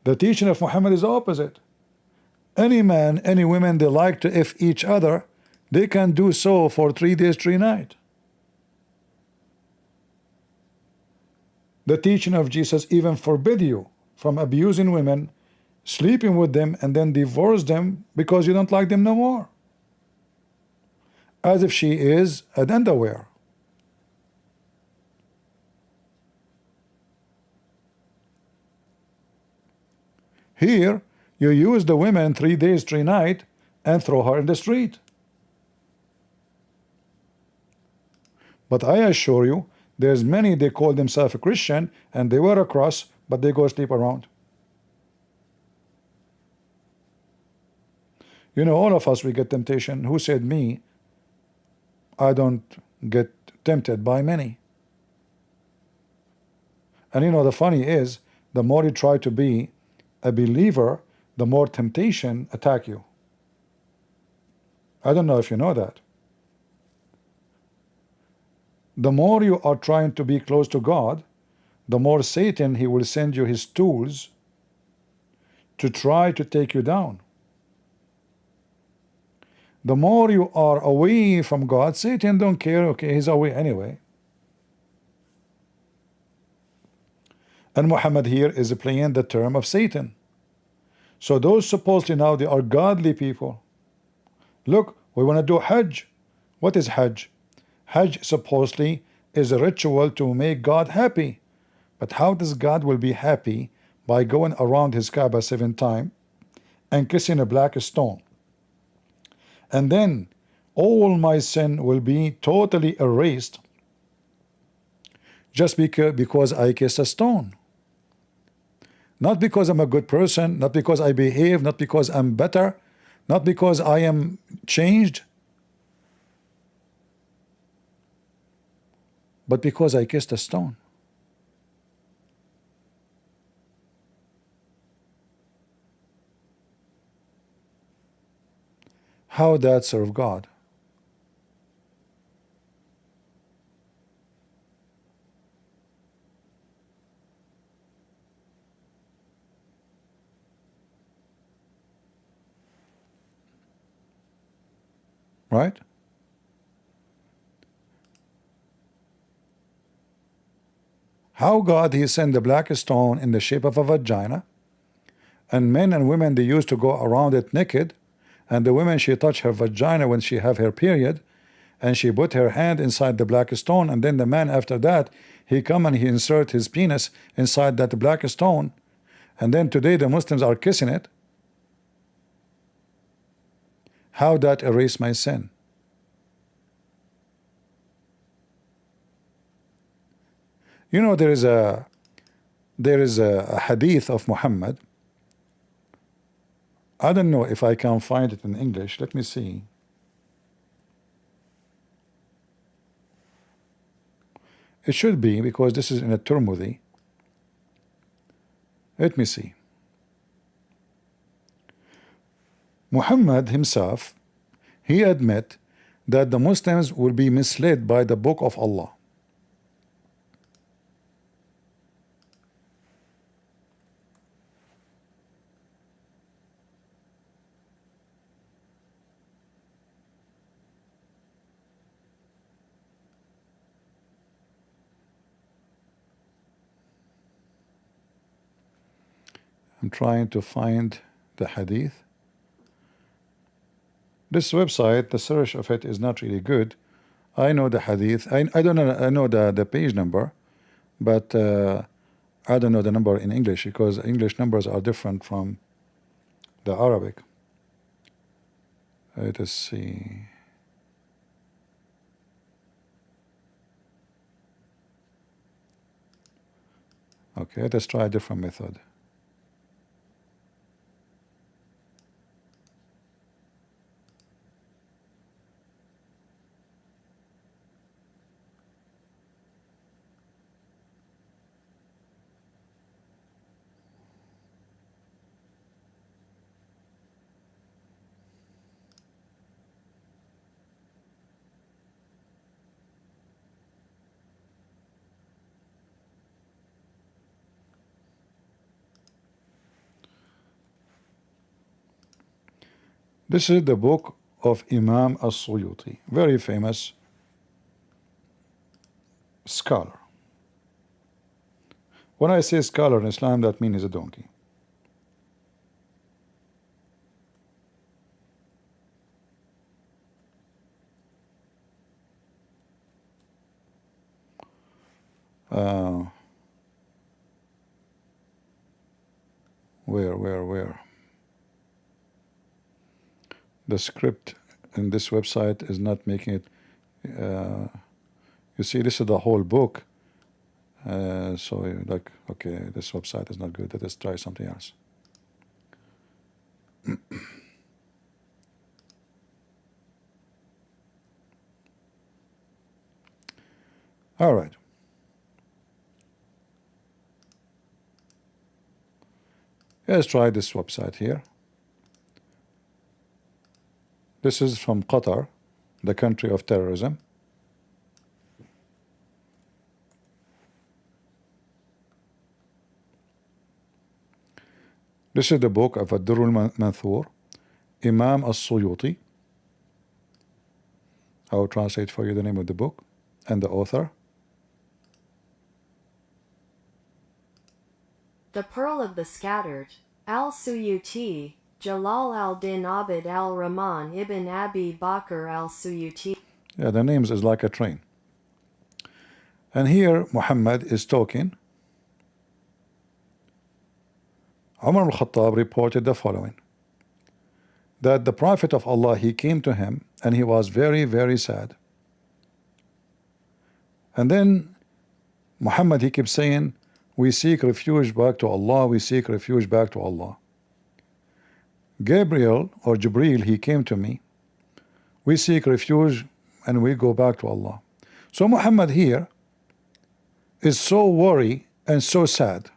The teaching of Muhammad is the opposite. Any man, any woman, they like to F each other, they can do so for 3 days, 3 nights. The teaching of Jesus even forbid you from abusing women, sleeping with them, and then divorce them because you don't like them no more. As if she is an underwear. Here, you use the women 3 days, 3 nights, and throw her in the street. But I assure you, there's many, they call themselves a Christian, and they wear a cross, but they go sleep around. You know, all of us, we get temptation. Who said me? I don't get tempted by many. And you know, the funny is, the more you try to be a believer, the more temptation attack you. I don't know if you know that. The more you are trying to be close to God, the more Satan, he will send you his tools to try to take you down. The more you are away from God, Satan don't care, okay, he's away anyway. And Muhammad here is playing the term of Satan. So those supposedly now they are godly people. Look, we want to do Hajj. What is Hajj? Hajj supposedly is a ritual to make God happy. But how does God will be happy by going around his Kaaba 7 times and kissing a black stone? And then all my sin will be totally erased just because I kissed a stone. Not because I'm a good person, not because I behave, not because I'm better, not because I am changed, but because I kissed a stone. How that serve God? Right? How God he sent the black stone in the shape of a vagina, and men and women they used to go around it naked, and the women she touch her vagina when she have her period, and she put her hand inside the black stone, and then the man after that he come and he insert his penis inside that black stone, and then today the Muslims are kissing it. How that erase my sin? You know, there is a hadith of Muhammad. I don't know if I can find it in English. Let me see. It should be, because this is in a Tirmidhi. Let me see. Muhammad himself, he admit that the Muslims will be misled by the book of Allah. I'm trying to find the hadith. This website, the search of it is not really good. I know the hadith. I don't know. I know the page number, but I don't know the number in English, because English numbers are different from the Arabic. Let us see. Okay, let us try a different method. This is the book of Imam as-Suyuti, very famous scholar. When I say scholar in Islam, that means he's a donkey. Where? The script in this website is not making it. You see, this is the whole book. So you're like, okay, this website is not good. Let us try something else. All right. Let's try this website here. This is from Qatar, the country of terrorism. This is the book of Ad-Durr al-Manthur, Imam as-Suyuti. I will translate for you the name of the book and the author. The Pearl of the Scattered, al-Suyuti, Jalal al-Din Abd al-Rahman ibn Abi Bakr al-Suyuti. Yeah, the names is like a train. And here Muhammad is talking. Umar al-Khattab reported the following: that the Prophet of Allah, he came to him and he was very, very sad. And then Muhammad, he keeps saying, we seek refuge back to Allah, we seek refuge back to Allah. Gabriel or Jibreel, he came to me, we seek refuge and we go back to Allah. So Muhammad here is so worried and so sad.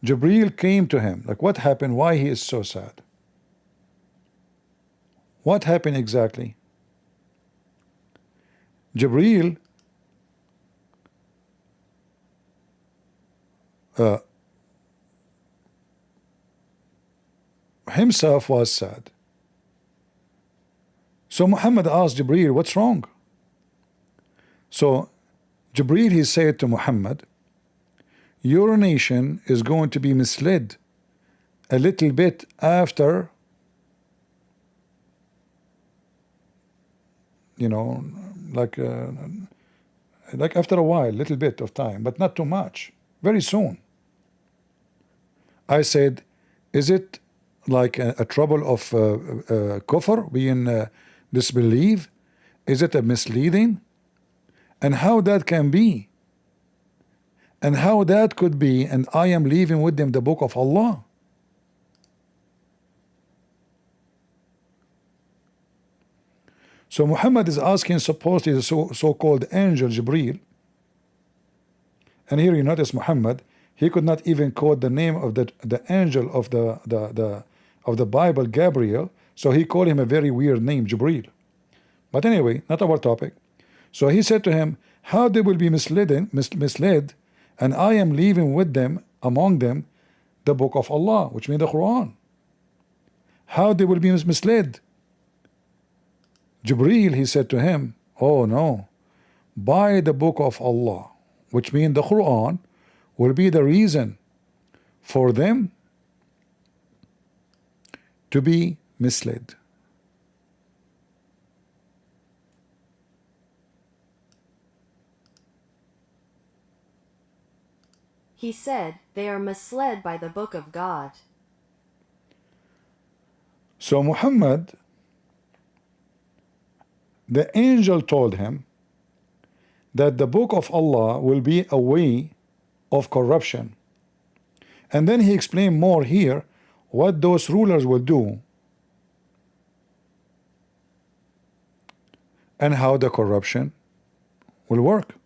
Jibreel came to him. Like, what happened? Why he is so sad? What happened exactly? Jibreel himself was sad. So Muhammad asked Jibreel, what's wrong? So Jibreel, he said to Muhammad, your nation is going to be misled a little bit after, you know, like after a while, little bit of time, but not too much, very soon. I said, is it like a trouble of kufr, being disbelief? Is it a misleading? And how that can be? And how that could be, and I am leaving with them the book of Allah? So Muhammad is asking, supposedly the so-called angel Jibreel, and here you notice Muhammad, he could not even quote the name of the angel of the Bible, Gabriel, so he called him a very weird name, Jibreel. But anyway, not our topic. So he said to him, how they will be misled, and I am leaving with them, among them, the book of Allah, which means the Quran. How they will be misled? Jibreel, he said to him, oh no, by the book of Allah, which means the Quran, will be the reason for them to be misled. He said, they are misled by the book of God. So Muhammad, the angel told him that the book of Allah will be a way of corruption. And then he explained more here what those rulers will do and how the corruption will work.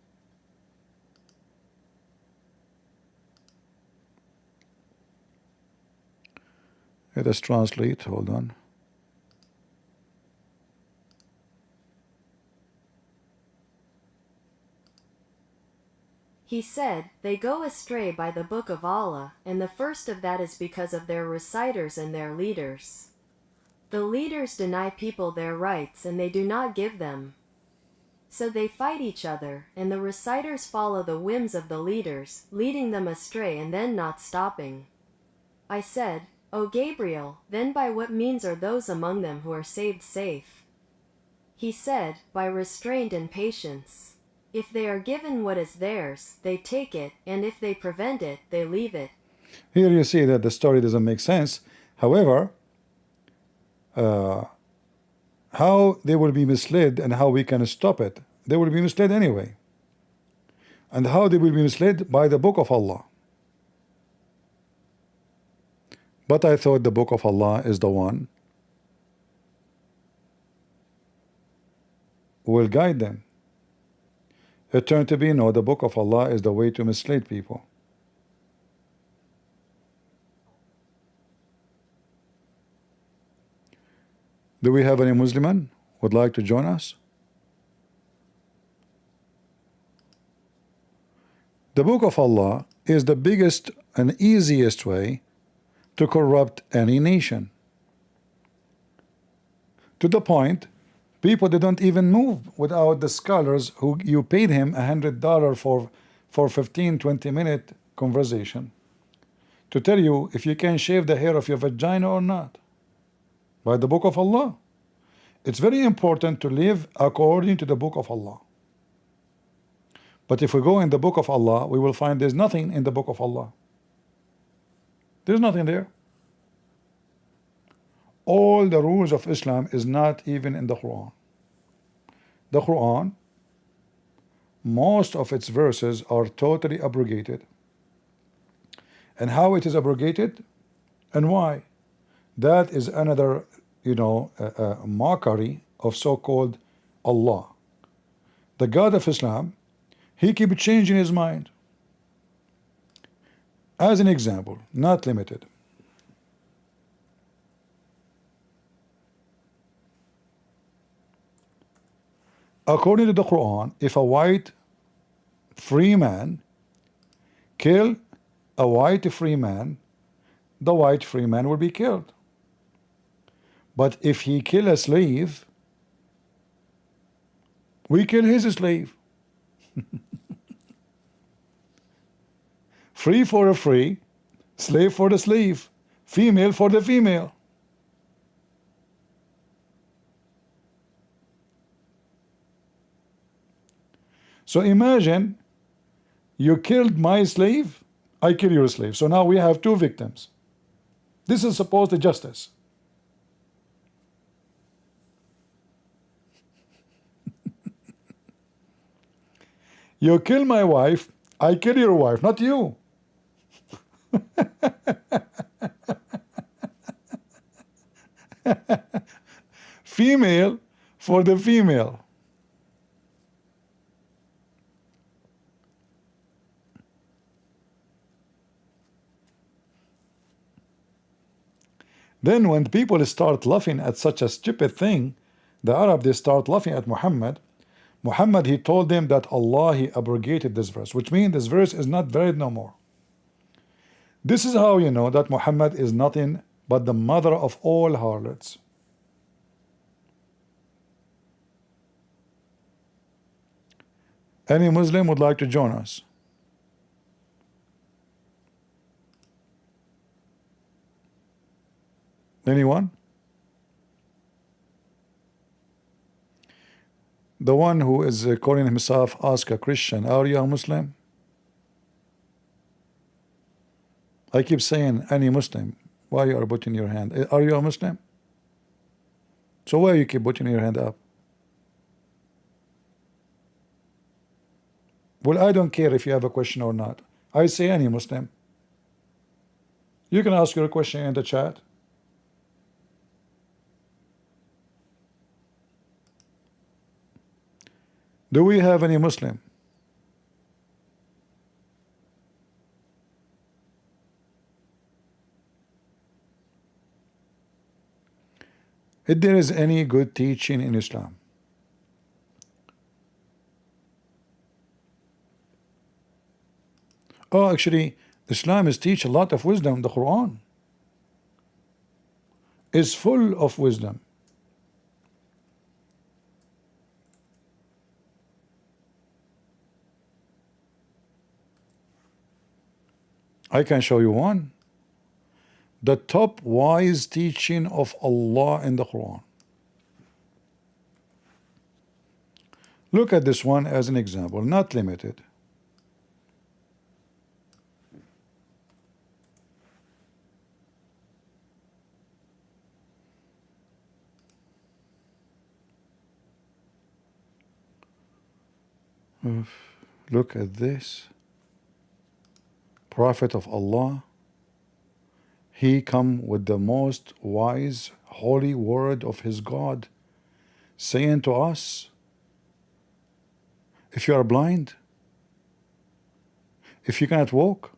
Let us translate, hold on. He said, they go astray by the book of Allah, and the first of that is because of their reciters and their leaders. The leaders deny people their rights and they do not give them. So they fight each other, and the reciters follow the whims of the leaders, leading them astray and then not stopping. I said, O Gabriel, then by what means are those among them who are saved safe? He said, by restraint and patience. If they are given what is theirs, they take it, and if they prevent it, they leave it. Here you see that the story doesn't make sense. However, how they will be misled and how we can stop it? They will be misled anyway. And how they will be misled? By the book of Allah. But I thought the book of Allah is the one who will guide them. It turned to be, no, the book of Allah is the way to mislead people. Do we have any Muslim would like to join us? The book of Allah is the biggest and easiest way to corrupt any nation. To the point, people, they don't even move without the scholars who you paid him $100 for 15-20 minute conversation to tell you if you can shave the hair of your vagina or not. By the book of Allah. It's very important to live according to the book of Allah. But if we go in the book of Allah, we will find there's nothing in the book of Allah. There's nothing there. All the rules of Islam is not even in the Quran. The Quran, most of its verses are totally abrogated. And how it is abrogated and why? That is another, mockery of so-called Allah. The God of Islam, he keeps changing his mind. As an example, not limited. According to the Quran, if a white free man kill a white free man, the white free man will be killed. But if he kill a slave, we kill his slave. Free for a free, slave for the slave, female for the female. So imagine you killed my slave, I kill your slave. So now we have two victims. This is supposed to justice. You kill my wife, I kill your wife, not you. Female for the female. Then when people start laughing at such a stupid thing, the Arab, they start laughing at Muhammad. Muhammad, he told them that Allah, he abrogated this verse, which means this verse is not valid no more. This is how you know that Muhammad is nothing but the mother of all harlots. Any Muslim would like to join us? Anyone? The one who is calling himself ask a Christian, are you a Muslim? I keep saying any Muslim. Why you are putting your hand? Are you a Muslim? So why you keep putting your hand up? Well, I don't care if you have a question or not. I say any Muslim. You can ask your question in the chat. Do we have any Muslim? If there is any good teaching in Islam, actually, Islam is teach a lot of wisdom, the Quran. is full of wisdom. I can show you one. The top wise teaching of Allah in the Quran. Look at this one as an example, not limited. Look at this. Prophet of Allah, he come with the most wise holy word of his God, saying to us, if you are blind, if you cannot walk,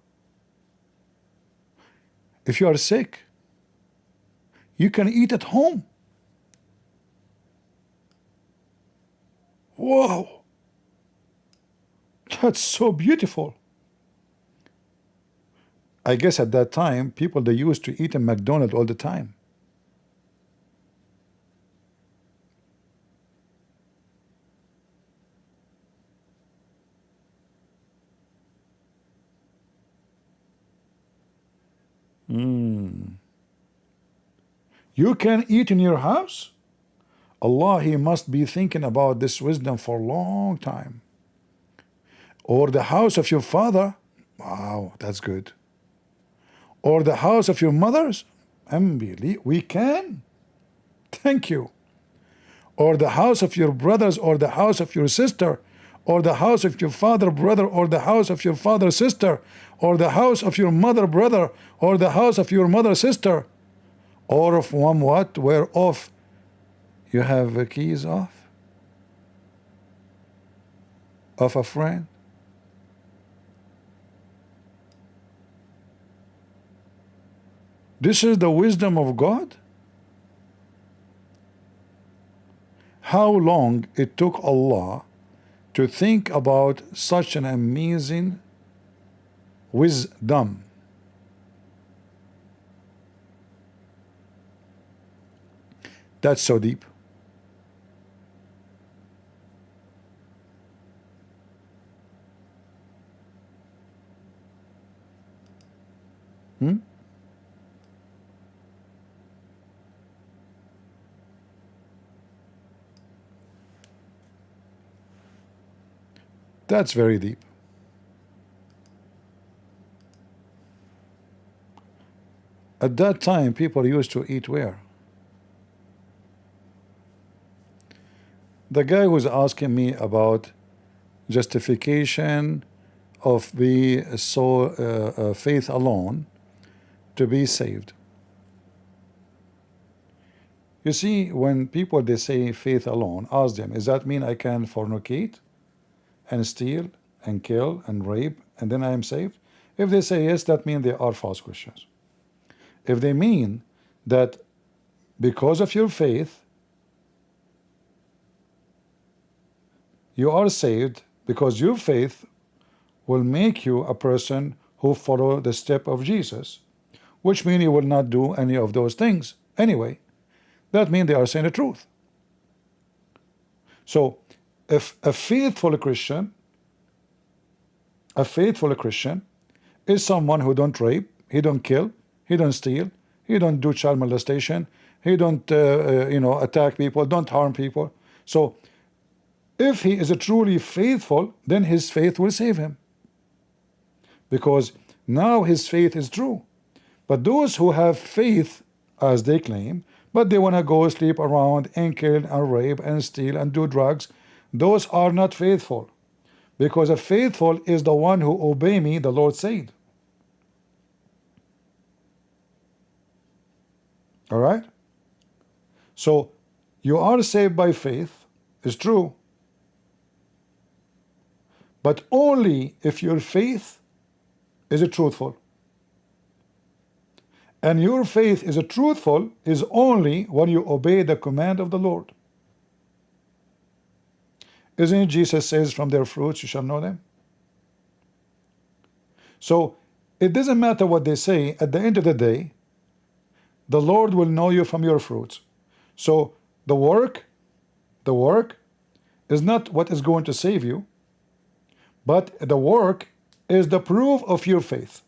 if you are sick, you can eat at home. Whoa, that's so beautiful. I guess at that time, people, they used to eat in McDonald's all the time. You can eat in your house? Allah, he must be thinking about this wisdom for a long time. Or the house of your father? Wow, that's good. Or the house of your mothers? We can. Thank you. Or the house of your brothers, or the house of your sister, or the house of your father brother, or the house of your father sister, or the house of your mother brother, or the house of your mother sister, or of one what? Whereof you have the keys of a friend. This is the wisdom of God. How long it took Allah to think about such an amazing wisdom. That's so deep. That's very deep. At that time, people used to eat where? The guy was asking me about justification of the faith alone to be saved. You see, when people they say faith alone, ask them, does that mean I can fornicate and steal and kill and rape and then I am saved? If they say yes, that means they are false Christians. If they mean that because of your faith you are saved, because your faith will make you a person who follow the step of Jesus, which means you will not do any of those things anyway, that means they are saying the truth. So if a faithful Christian is someone who don't rape, he don't kill, he don't steal, he don't do child molestation, he don't attack people, don't harm people. So if he is a truly faithful, then his faith will save him, because now his faith is true. But those who have faith as they claim, but they want to go sleep around and kill and rape and steal and do drugs, those are not faithful, because a faithful is the one who obey me, the Lord said. All right? So you are saved by faith, is true, but only if your faith is a truthful. And your faith is a truthful is only when you obey the command of the Lord. Isn't it Jesus says, from their fruits you shall know them? So it doesn't matter what they say. At the end of the day, The Lord will know you from your fruits. So the work is not what is going to save you, but the work is the proof of your faith.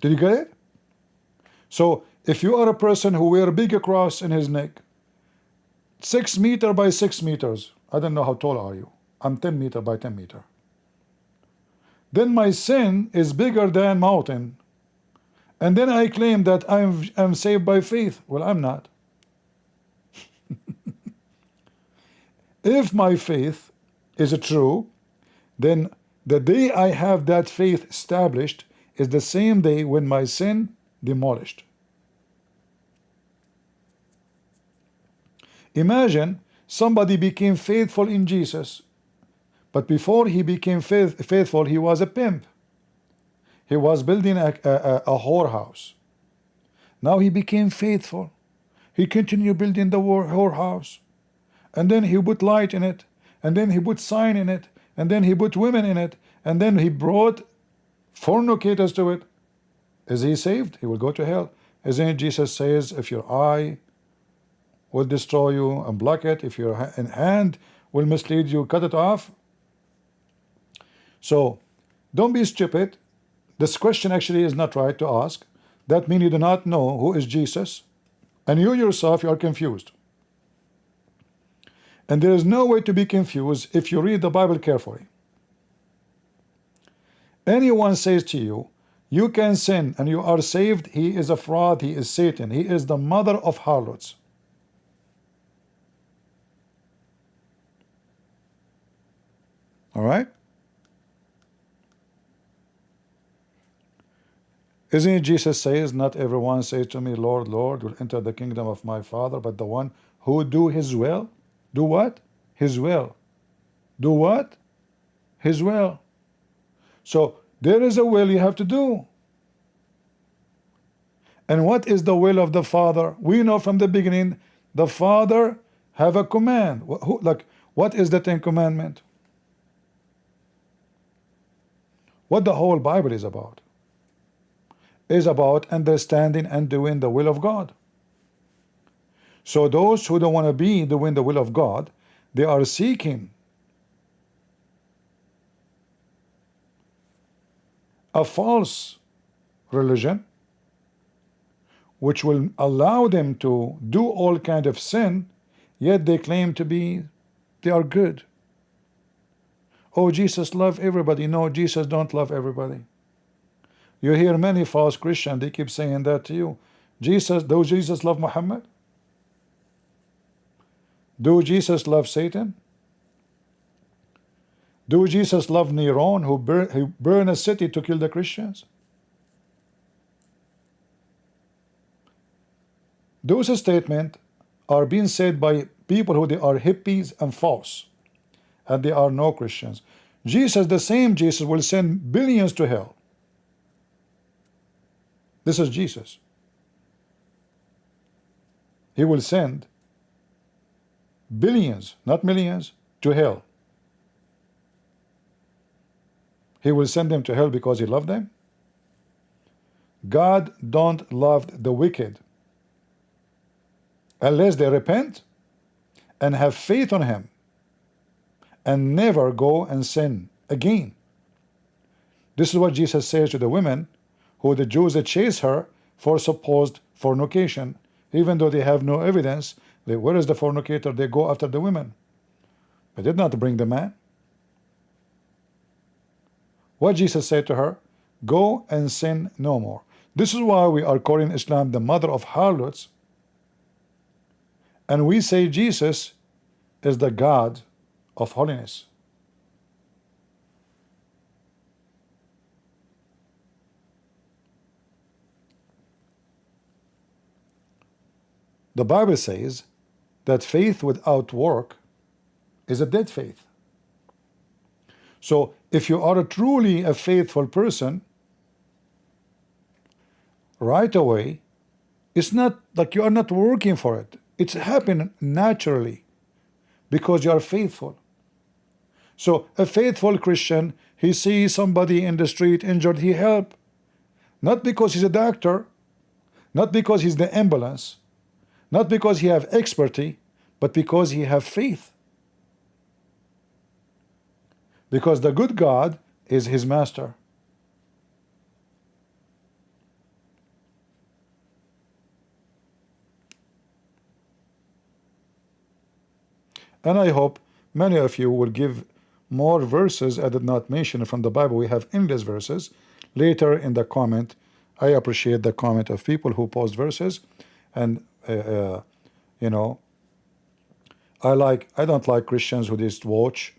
Did you get it? So if you are a person who wear a big cross in his neck, 6 meters by 6 meters, I don't know how tall are you, I'm 10 meters by 10 meters, then my sin is bigger than mountain, and then I claim that I'm saved by faith. Well, I'm not. If my faith is true, then the day I have that faith established is the same day when my sin demolished. Imagine somebody became faithful in Jesus, but before he became faithful, he was a pimp. He was building a whorehouse. Now he became faithful. He continued building the whorehouse. And then he put light in it. And then he put sign in it. And then he put women in it. And then he brought fornicators to it. Is he saved? He will go to hell. Isn't Jesus says, if your eye will destroy you and block it, if your hand will mislead you, cut it off. So don't be stupid. This question actually is not right to ask. That means you do not know who is Jesus, and you yourself, you are confused. And there is no way to be confused if you read the Bible carefully. Anyone says to you, you can sin and you are saved, he is a fraud, he is Satan, he is the mother of harlots. All right? Isn't it Jesus says, not everyone says to me, Lord, Lord, will enter the kingdom of my Father, but the one who do his will. Do what? His will. Do what? His will. So there is a will you have to do. And what is the will of the Father? We know from the beginning, the Father have a command. What is the 10 Commandments? What the whole Bible is about understanding and doing the will of God. So those who don't want to be doing the will of God, they are seeking a false religion which will allow them to do all kind of sin, yet they claim to be, they are good. Oh, Jesus love everybody. No, Jesus don't love everybody. You hear many false Christians, they keep saying that to you. Do Jesus love Muhammad? Do Jesus love Satan? Do Jesus love Neron, who burned a city to kill the Christians? Those statements are being said by people who they are hippies and false, and they are no Christians. Jesus, the same Jesus, will send billions to hell. This is Jesus. He will send billions, not millions, to hell. He will send them to hell because he loved them. God don't love the wicked unless they repent and have faith on him and never go and sin again. This is what Jesus says to the women who the Jews chase her for supposed fornication, even though they have no evidence. Where is the fornicator? They go after the women. They did not bring the man. What Jesus said to her, go and sin no more. This is why we are calling Islam the mother of harlots, and we say Jesus is the God of holiness. The Bible says that faith without work is a dead faith. So if you are truly a faithful person, right away, it's not like you are not working for it. It's happening naturally because you are faithful. So a faithful Christian, he sees somebody in the street injured, he help. Not because he's a doctor, Not because he's the ambulance, not because he have expertise, but because he have faith. Because the good God is his master. And I hope many of you will give more verses I did not mention from the Bible. We have endless verses. Later in the comment, I appreciate the comment of people who post verses, and you know, I don't like Christians who just watch.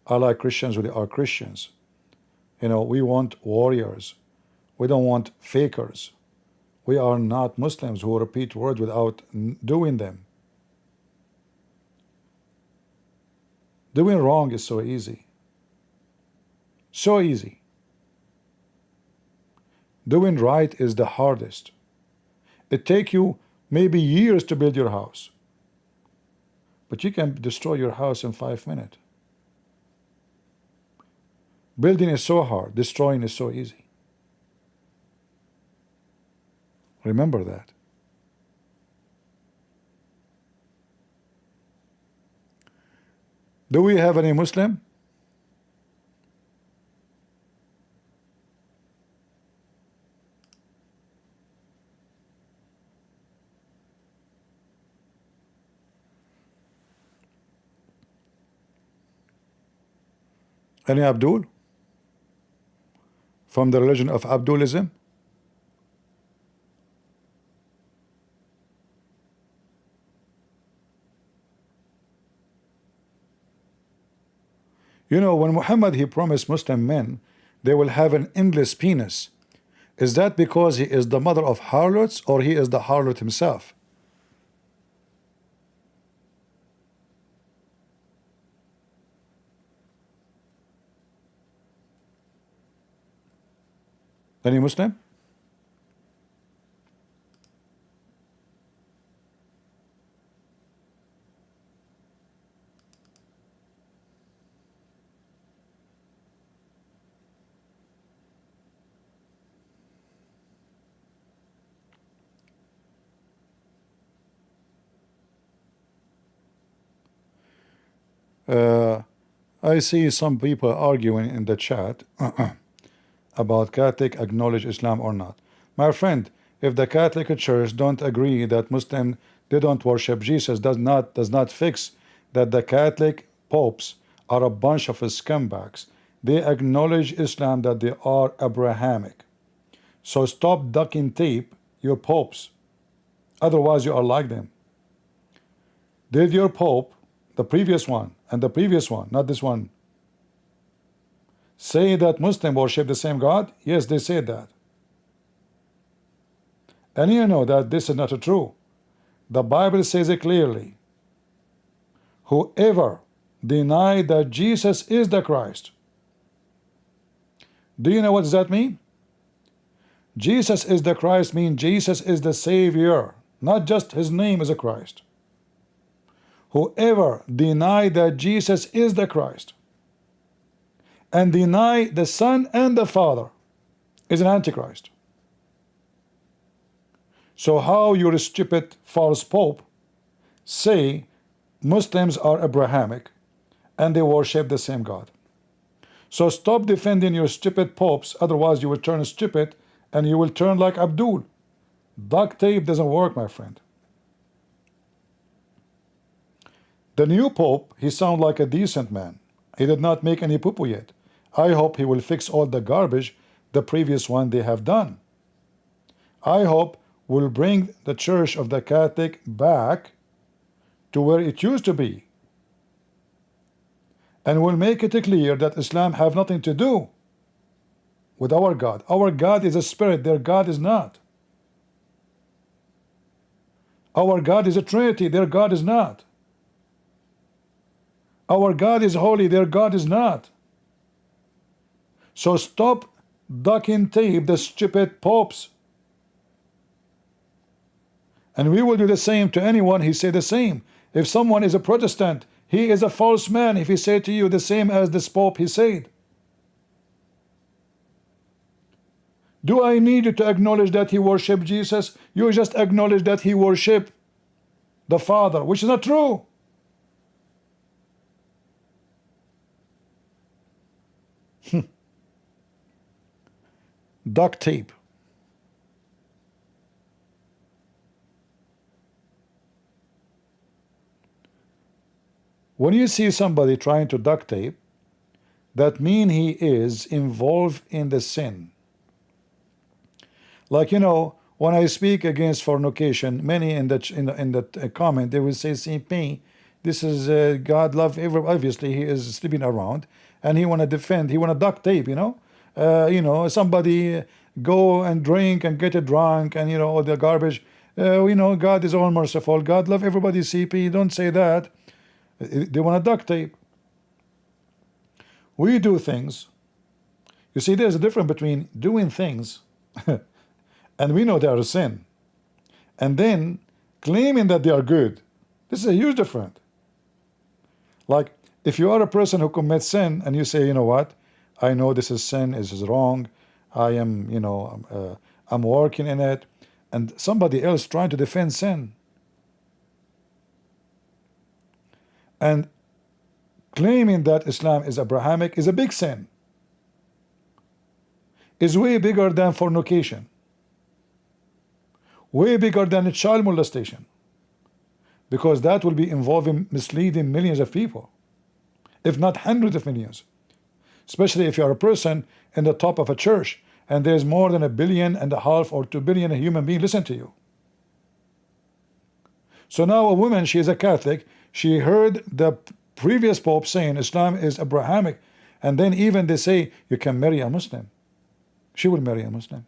I like Christians who are Christians. You know, we want warriors. We don't want fakers. We are not Muslims who repeat words without doing them. Doing wrong is so easy. So easy. Doing right is the hardest. It takes you maybe years to build your house, but you can destroy your house in 5 minutes. Building is so hard, destroying is so easy. Remember that. Do we have any Muslim? Any Abdul? From the religion of Abdulism? You know, when Muhammad, he promised Muslim men they will have an endless penis. Is that because he is the mother of harlots, or he is the harlot himself? Any Muslim? I see some people arguing in the chat about Catholic acknowledge Islam or not. My friend, if the Catholic Church don't agree that Muslim they don't worship Jesus, does not fix that the Catholic popes are a bunch of scumbags. They acknowledge Islam, that they are Abrahamic. So stop ducking tape your popes, otherwise you are like them. Did your pope, the previous one and the previous one, not this one, say that Muslims worship the same God? Yes, they said that. And you know that this is not true. The Bible says it clearly. Whoever deny that Jesus is the Christ. Do you know what does that mean? Jesus is the Christ means Jesus is the Savior, not just his name is a Christ. Whoever deny that Jesus is the Christ and deny the Son and the Father is an Antichrist. So how your stupid false pope say Muslims are Abrahamic and they worship the same God? So stop defending your stupid popes, otherwise you will turn stupid and you will turn like Abdul. Duct tape doesn't work, my friend. The new pope, he sounds like a decent man. He did not make any poo-poo yet. I hope he will fix all the garbage the previous one they have done. I hope we'll bring the Church of the Catholic back to where it used to be. And we'll make it clear that Islam have nothing to do with our God. Our God is a spirit, their God is not. Our God is a Trinity, their God is not. Our God is holy, their God is not. So stop ducking tape the stupid popes. And we will do the same to anyone he say the same. If someone is a Protestant, he is a false man if he say to you the same as this pope he said. Do I need you to acknowledge that he worshiped Jesus? You just acknowledge that he worshiped the Father, which is not true. Duct tape. When you see somebody trying to duct tape, that means he is involved in the sin. Like, you know, when I speak against fornication, many in the comment they will say, "CP, this is God love everybody." Obviously, he is sleeping around, and he want to defend. He want to duct tape. You know, somebody go and drink and get drunk, and all the garbage. God is all merciful. God love everybody. CP, don't say that. They want to duct tape. We do things. You see, there's a difference between doing things, and we know they are a sin, and then claiming that they are good. This is a huge difference. Like, if you are a person who commits sin and you say, you know what, I know this is sin, this is wrong, I am, I'm working in it, and somebody else trying to defend sin, and claiming that Islam is Abrahamic is a big sin. Is way bigger than fornication, way bigger than child molestation, because that will be involving misleading millions of people, if not hundreds of millions, especially if you are a person in the top of a church and there's more than 1.5 billion or 2 billion human beings listen to you. So now a woman, she is a Catholic, she heard the previous Pope saying Islam is Abrahamic, and then even they say you can marry a Muslim. She will marry a Muslim.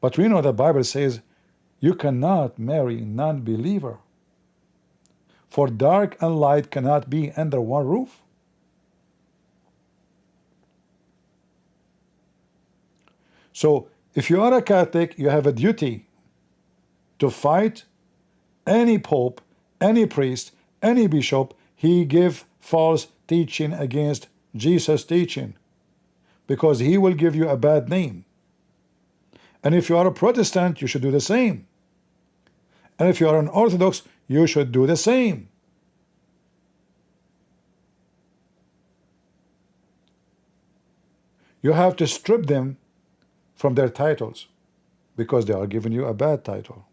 But we know the Bible says you cannot marry non-believer, for dark and light cannot be under one roof. So if you are a Catholic, you have a duty to fight any pope, any priest, any bishop. He give false teaching against Jesus' teaching, because he will give you a bad name. And if you are a Protestant, you should do the same. And if you are an Orthodox, you should do the same. You have to strip them from their titles, because they are giving you a bad title.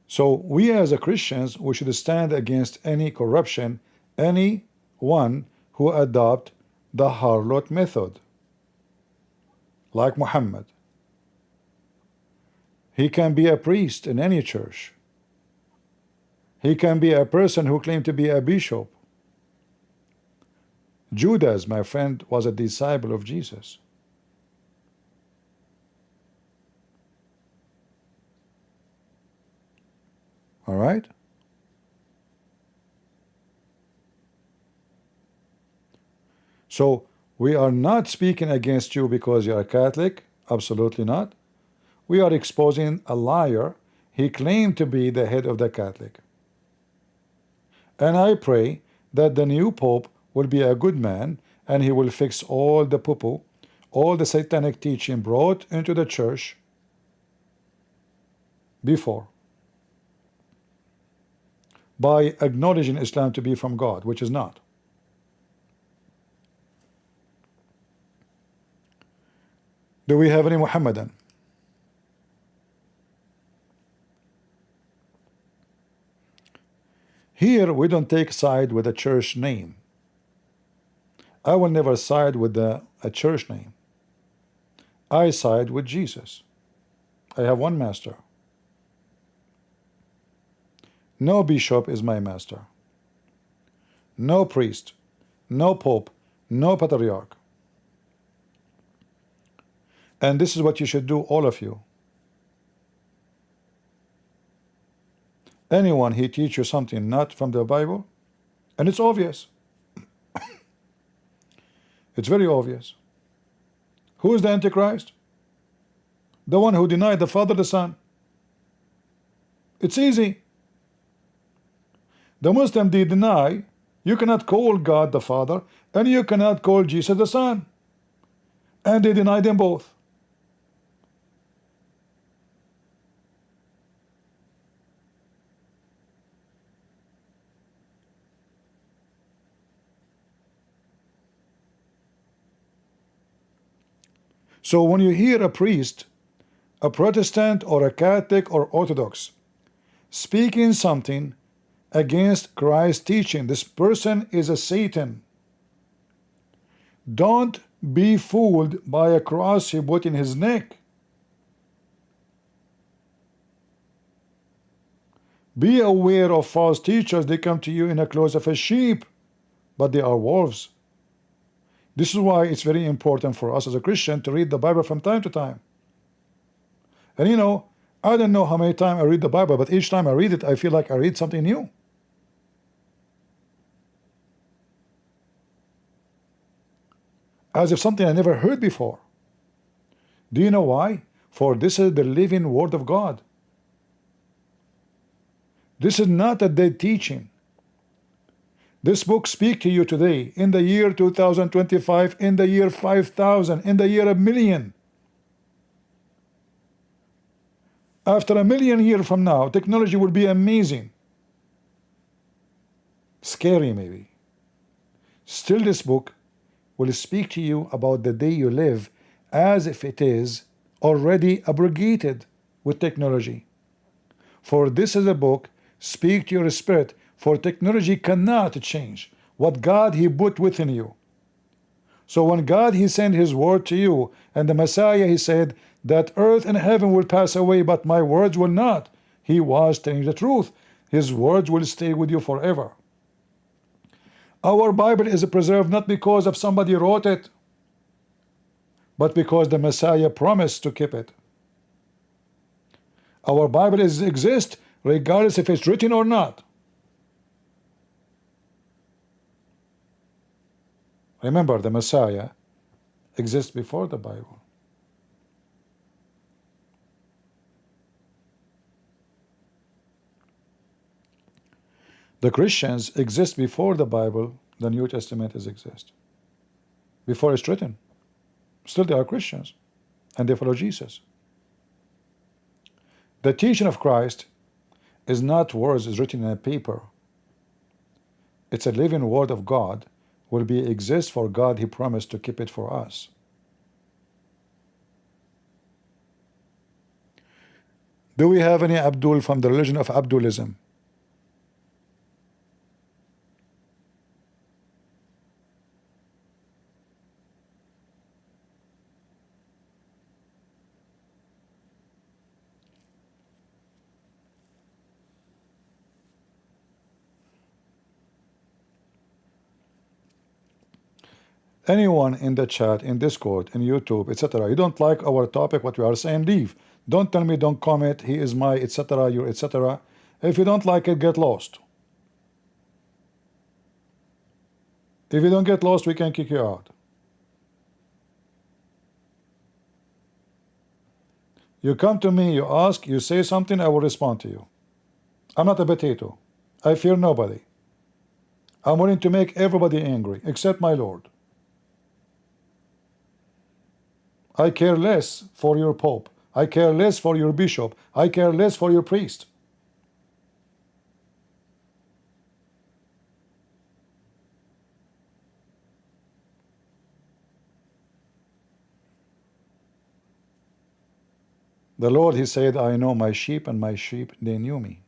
So we as a Christians, we should stand against any corruption, any one who adopt the harlot method, like Muhammad. He can be a priest in any church. He can be a person who claimed to be a bishop. Judas, my friend, was a disciple of Jesus. All right? So we are not speaking against you because you are Catholic. Absolutely not. We are exposing a liar. He claimed to be the head of the Catholic. And I pray that the new Pope will be a good man, and he will fix all the poo-poo, all the satanic teaching brought into the church before, by acknowledging Islam to be from God, which is not. Do we have any Muhammadan? Here we don't take side with a church name. I will never side with a church name. I side with Jesus. I have one master. No bishop is my master. No priest, no pope, no patriarch. And this is what you should do, all of you. Anyone he teach you something not from the Bible, and it's obvious, It's very obvious. Who is the Antichrist? The one who denied the Father, the Son. It's easy. The Muslim, they deny you cannot call God the Father and you cannot call Jesus the Son. And they deny them both. So when you hear a priest, a Protestant or a Catholic or Orthodox, speaking something against Christ's teaching, this person is a Satan. Don't be fooled by a cross he put in his neck. Be aware of false teachers. They come to you in the clothes of a sheep, but they are wolves. This is why it's very important for us as a Christian to read the Bible from time to time. And you know, I don't know how many times I read the Bible, but each time I read it, I feel like I read something new. As if something I never heard before. Do you know why? For this is the living Word of God. This is not a dead teaching. This book speaks to you today, in the year 2025, in the year 5000, in the year 1,000,000. After 1,000,000 years from now, technology will be amazing. Scary maybe. Still, this book will speak to you about the day you live as if it is already abrogated with technology. For this is a book, speak to your spirit, for technology cannot change what God he put within you. So when God he sent his word to you, and the Messiah he said that earth and heaven will pass away, but my words will not. He was telling the truth. His words will stay with you forever. Our Bible is preserved not because of somebody wrote it, but because the Messiah promised to keep it. Our Bible exists regardless if it's written or not. Remember, the Messiah exists before the Bible. The Christians exist before the Bible, the New Testament exists. Before it's written. Still they are Christians, and they follow Jesus. The teaching of Christ is not words is written in a paper. It's a living word of God, will be exist for God. He promised to keep it for us. Do we have any Abdul from the religion of Abdulism? Anyone in the chat, in Discord, in YouTube, etc. You don't like our topic, what we are saying, leave. Don't tell me, don't comment, he is my, etc., you, etc. If you don't like it, get lost. If you don't get lost, we can kick you out. You come to me, you ask, you say something, I will respond to you. I'm not a potato. I fear nobody. I'm willing to make everybody angry, except my Lord. I care less for your Pope. I care less for your bishop. I care less for your priest. The Lord, he said, I know my sheep, and my sheep, they knew me.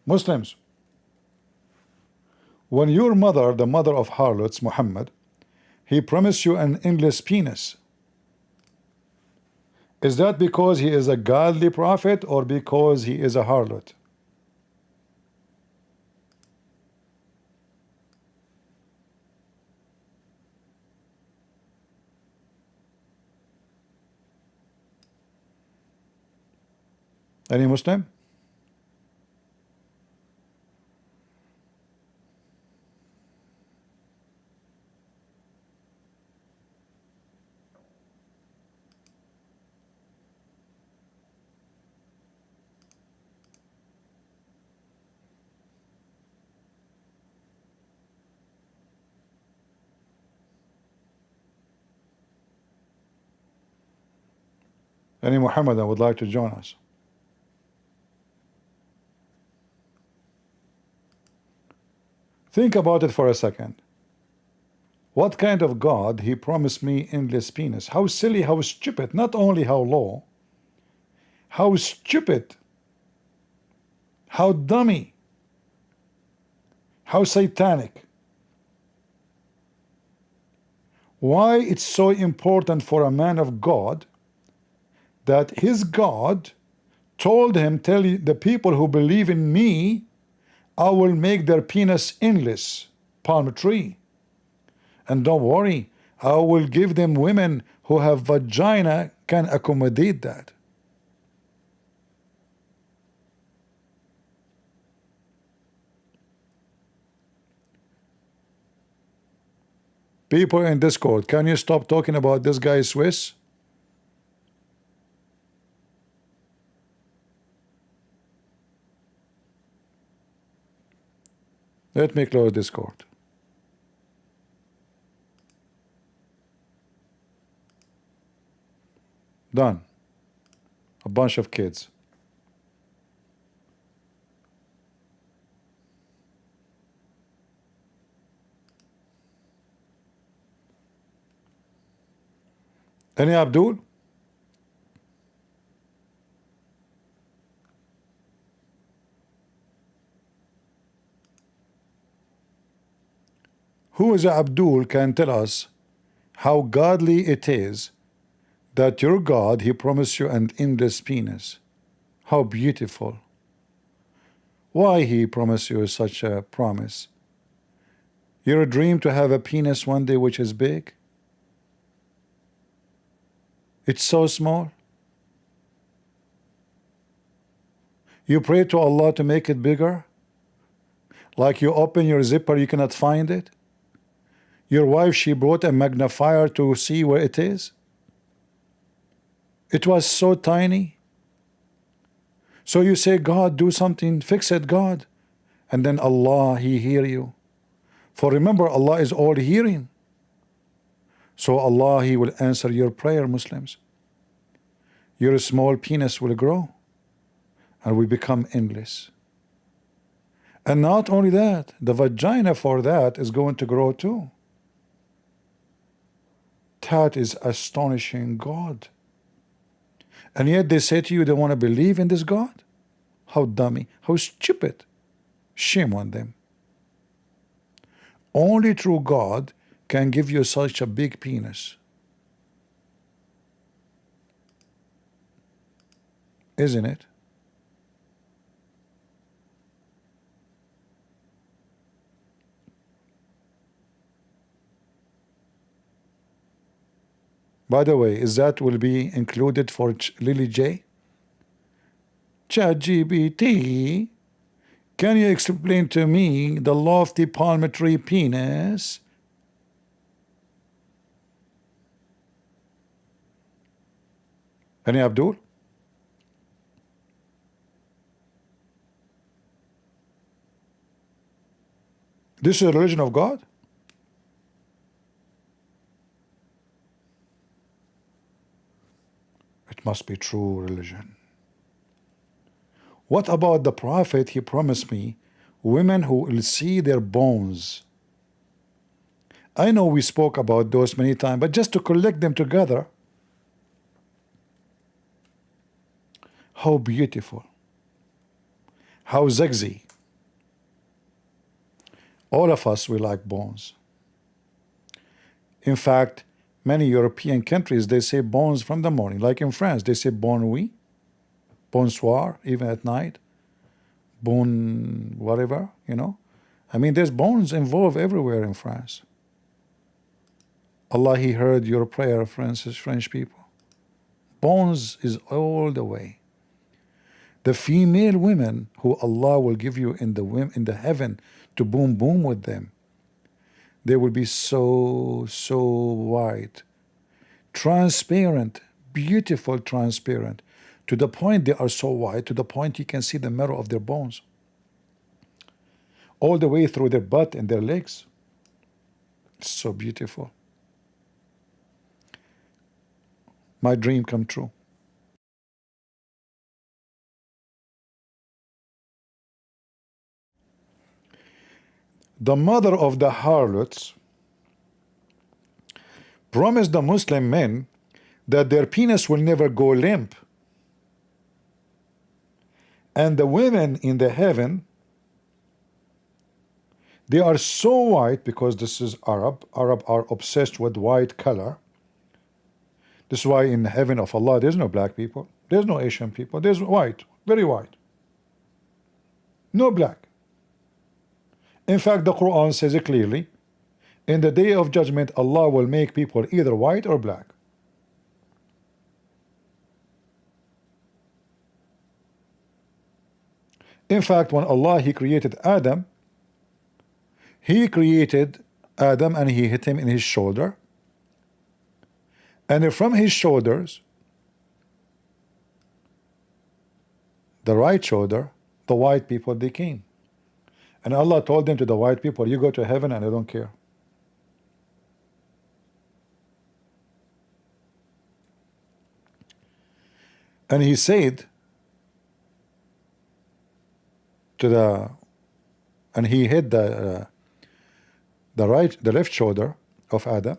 Muslims, when your mother, the mother of harlots, Muhammad, he promised you an endless penis, is that because he is a godly prophet or because he is a harlot? Any Muslim? Any Muhammadan would like to join us? Think about it for a second. What kind of God he promised me endless penis? How silly, how stupid, not only how low, how stupid, how dummy, how satanic. Why it's so important for a man of God that his God told him, tell the people who believe in me, I will make their penis endless, palm tree. And don't worry, I will give them women who have vagina can accommodate that. People in Discord, can you stop talking about this guy Swiss? Let me close Discord. Done. A bunch of kids. Any Abdul? Who is Abdul can tell us how godly it is that your God, he promised you an endless penis. How beautiful. Why he promised you such a promise? Your dream to have a penis one day which is big? It's so small. You pray to Allah to make it bigger? Like you open your zipper, you cannot find it? Your wife, she brought a magnifier to see where it is? It was so tiny. So you say, God, do something, fix it, God. And then Allah, he hear you. For remember, Allah is all hearing. So Allah, he will answer your prayer, Muslims. Your small penis will grow and will become endless. And not only that, the vagina for that is going to grow too. That is astonishing God. And yet they say to you they want to believe in this God? How dummy, how stupid. Shame on them. Only true God can give you such a big penis. Isn't it? By the way, is that will be included for Lily J? ChatGPT, can you explain to me the lofty palm tree penis? Any Abdul? This is the religion of God? It must be true religion. What about the prophet? He promised me women who will see their bones. I know we spoke about those many times, but just to collect them together. How beautiful. How sexy. All of us, we like bones. In fact, many European countries, they say bones from the morning. Like in France, they say bon nuit, bonsoir, even at night, bon whatever, you know. I mean, there's bones involved everywhere in France. Allah, he heard your prayer, French people. Bones is all the way. The female women who Allah will give you in the heaven to boom boom with them, they will be so white, transparent, beautiful, transparent, to the point they are so white, to the point you can see the marrow of their bones, all the way through their butt and their legs. It's so beautiful. My dream come true. the mother of the harlots, promised the Muslim men that their penis will never go limp, and the women in the heaven, they are so white, because this is Arab are obsessed with white color. This is why in the heaven of Allah there's no black people, there's no Asian people, there's white, very white, no black. In fact, the Quran says it clearly, in the day of judgment Allah will make people either white or black. In fact, when Allah He created Adam, He created Adam and He hit him in his shoulder, and from his shoulders, the right shoulder, the white people they came, and Allah told them to the white people, you go to heaven and I don't care. And He said to the, and He hit the left shoulder of Adam,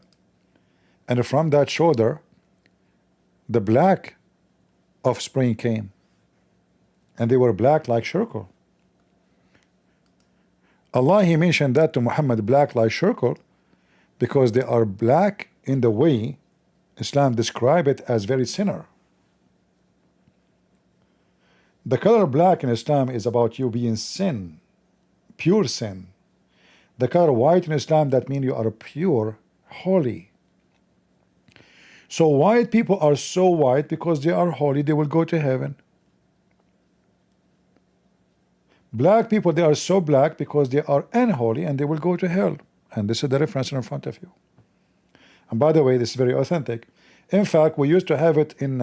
and from that shoulder the black offspring came, and they were black like charcoal. Allah He mentioned that to Muhammad, black like charcoal, because they are black in the way Islam describe it as very sinner. The color black in Islam is about you being sin, pure sin. The color white in Islam, that means you are pure, holy. So white people are so white because they are holy, they will go to heaven. Black people, they are so black because they are unholy and they will go to hell. And this is the reference in front of you. And by the way, this is very authentic. In fact, we used to have it in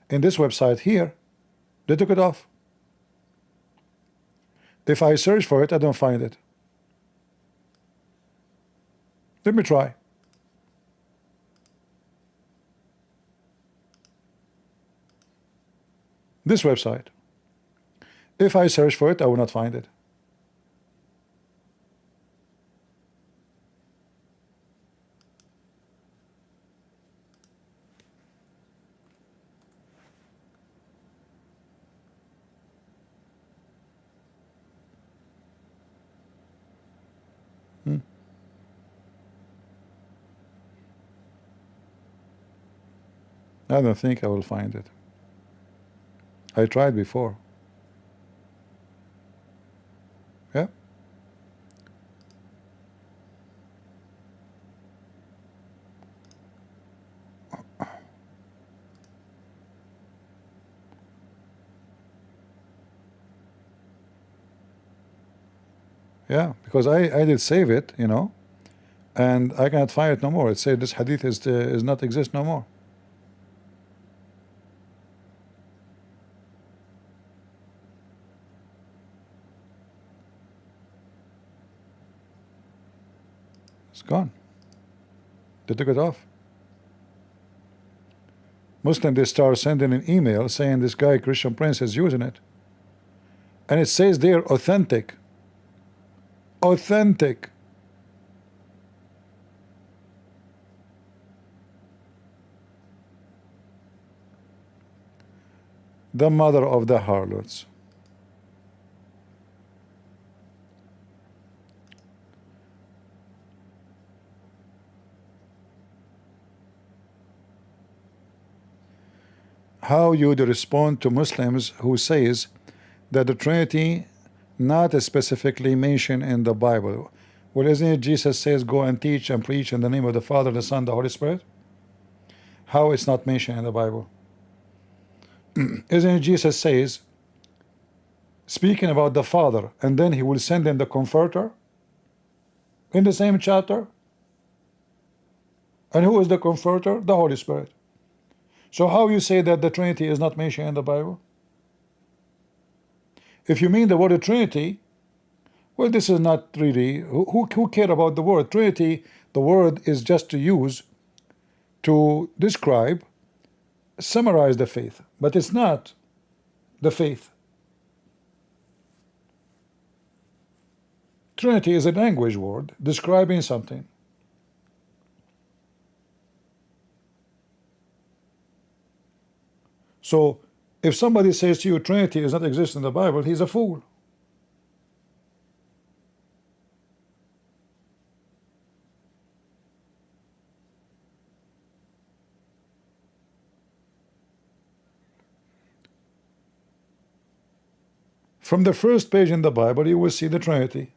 this website here. They took it off. If I search for it, I don't find it. Let me try. This website. If I search for it, I will not find it. I don't think I will find it. I tried before. Yeah. Yeah, because I did save it, you know, and I cannot find it no more. It said this hadith is not exist no more. It's gone. They took it off. Muslim, they start sending an email saying this guy Christian Prince is using it, and it says there authentic. Authentic. The mother of the harlots. How you would respond to Muslims who says that the Trinity not specifically mentioned in the Bible? Well, isn't it Jesus says go and teach and preach in the name of the Father, the Son, the Holy Spirit? How it's not mentioned in the Bible? Isn't it Jesus says, speaking about the Father, and then He will send in the Comforter in the same chapter? And who is the Comforter? The Holy Spirit. So how you say that the Trinity is not mentioned in the Bible? If you mean the word Trinity, well, this is not really, who care about the word Trinity? The word is just to use to describe, summarize the faith, but it's not the faith. Trinity is a language word describing something. So if somebody says to you Trinity does not exist in the Bible, he's a fool. From the first page in the Bible, you will see the Trinity.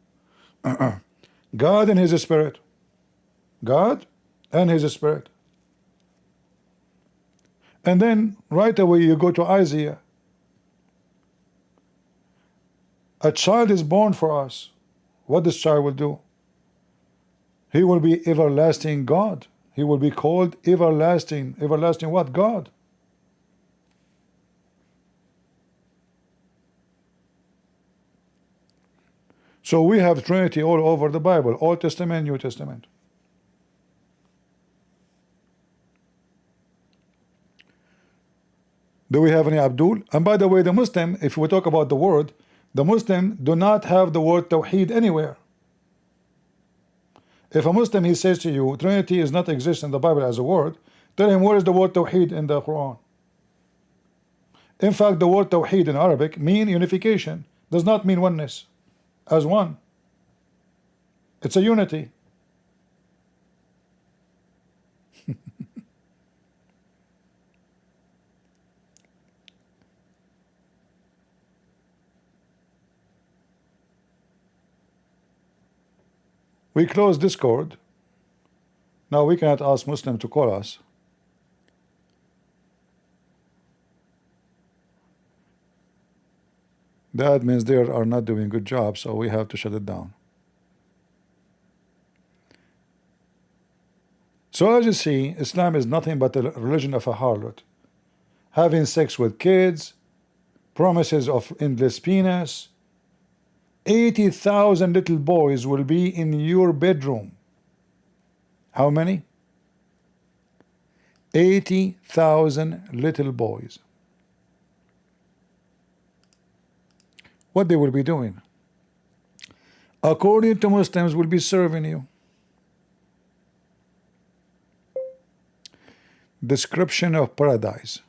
God and His Spirit. God and His Spirit. And then right away you go to Isaiah. A child is born for us. What this child will do? He will be everlasting God. He will be called everlasting. Everlasting what? God. So we have Trinity all over the Bible, Old Testament, New Testament. Do we have any Abdul? And by the way, the Muslim, if we talk about the word, the Muslim do not have the word Tawheed anywhere. If a Muslim, he says to you, Trinity is not exist in the Bible as a word, tell him where is the word Tawheed in the Quran. In fact, the word Tawheed in Arabic mean unification, does not mean oneness. As one. It's a unity. We close Discord. Now we cannot ask Muslim to call us. The admins there are not doing a good job, so we have to shut it down. So as you see, Islam is nothing but the religion of a harlot, having sex with kids, promises of endless penis. 80,000 little boys will be in your bedroom. How many? 80,000 little boys. What they will be doing? According to Muslims, will be serving you. Description of paradise.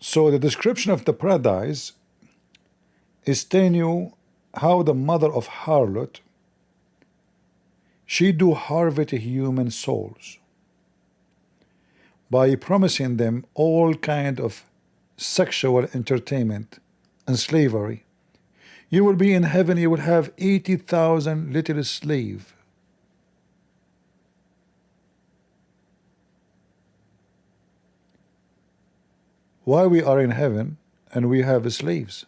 So the description of the paradise is telling you how the mother of harlot, she do harvest human souls by promising them all kind of sexual entertainment and slavery. You will be in heaven, you will have 80,000 little slave. Why we are in heaven and we have slaves?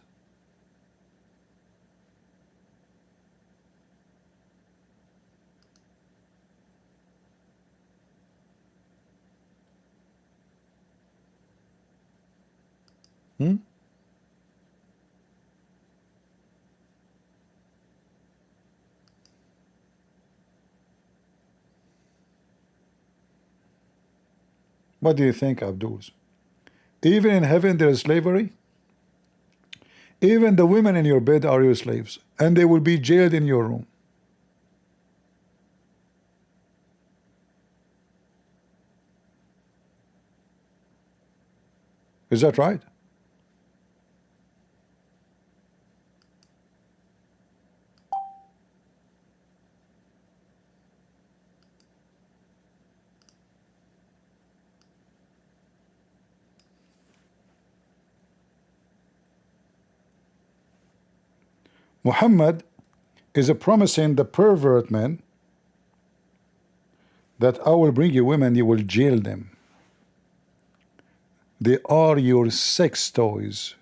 What do you think, Abdul? Even in heaven there is slavery? Even the women in your bed are your slaves, and they will be jailed in your room. Is that right? Muhammad is promising the pervert men that I will bring you women, you will jail them. They are your sex toys.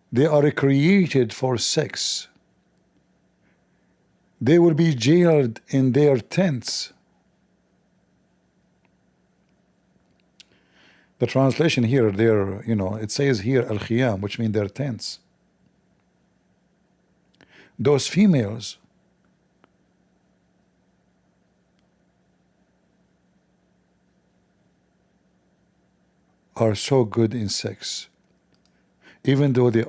They are created for sex. They will be jailed in their tents. The translation here, there, it says here al-khiyam, which means their tents. Those females are so good in sex, even though they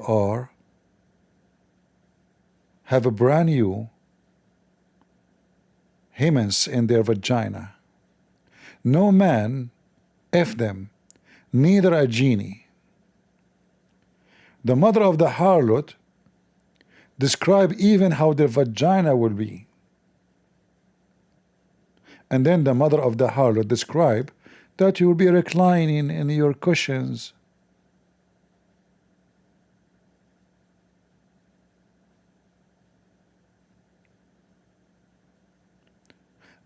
have a brand new hymens in their vagina. No man F them, neither a genie. The mother of the harlot describe even how their vagina will be. And then the mother of the harlot describe that you will be reclining in your cushions.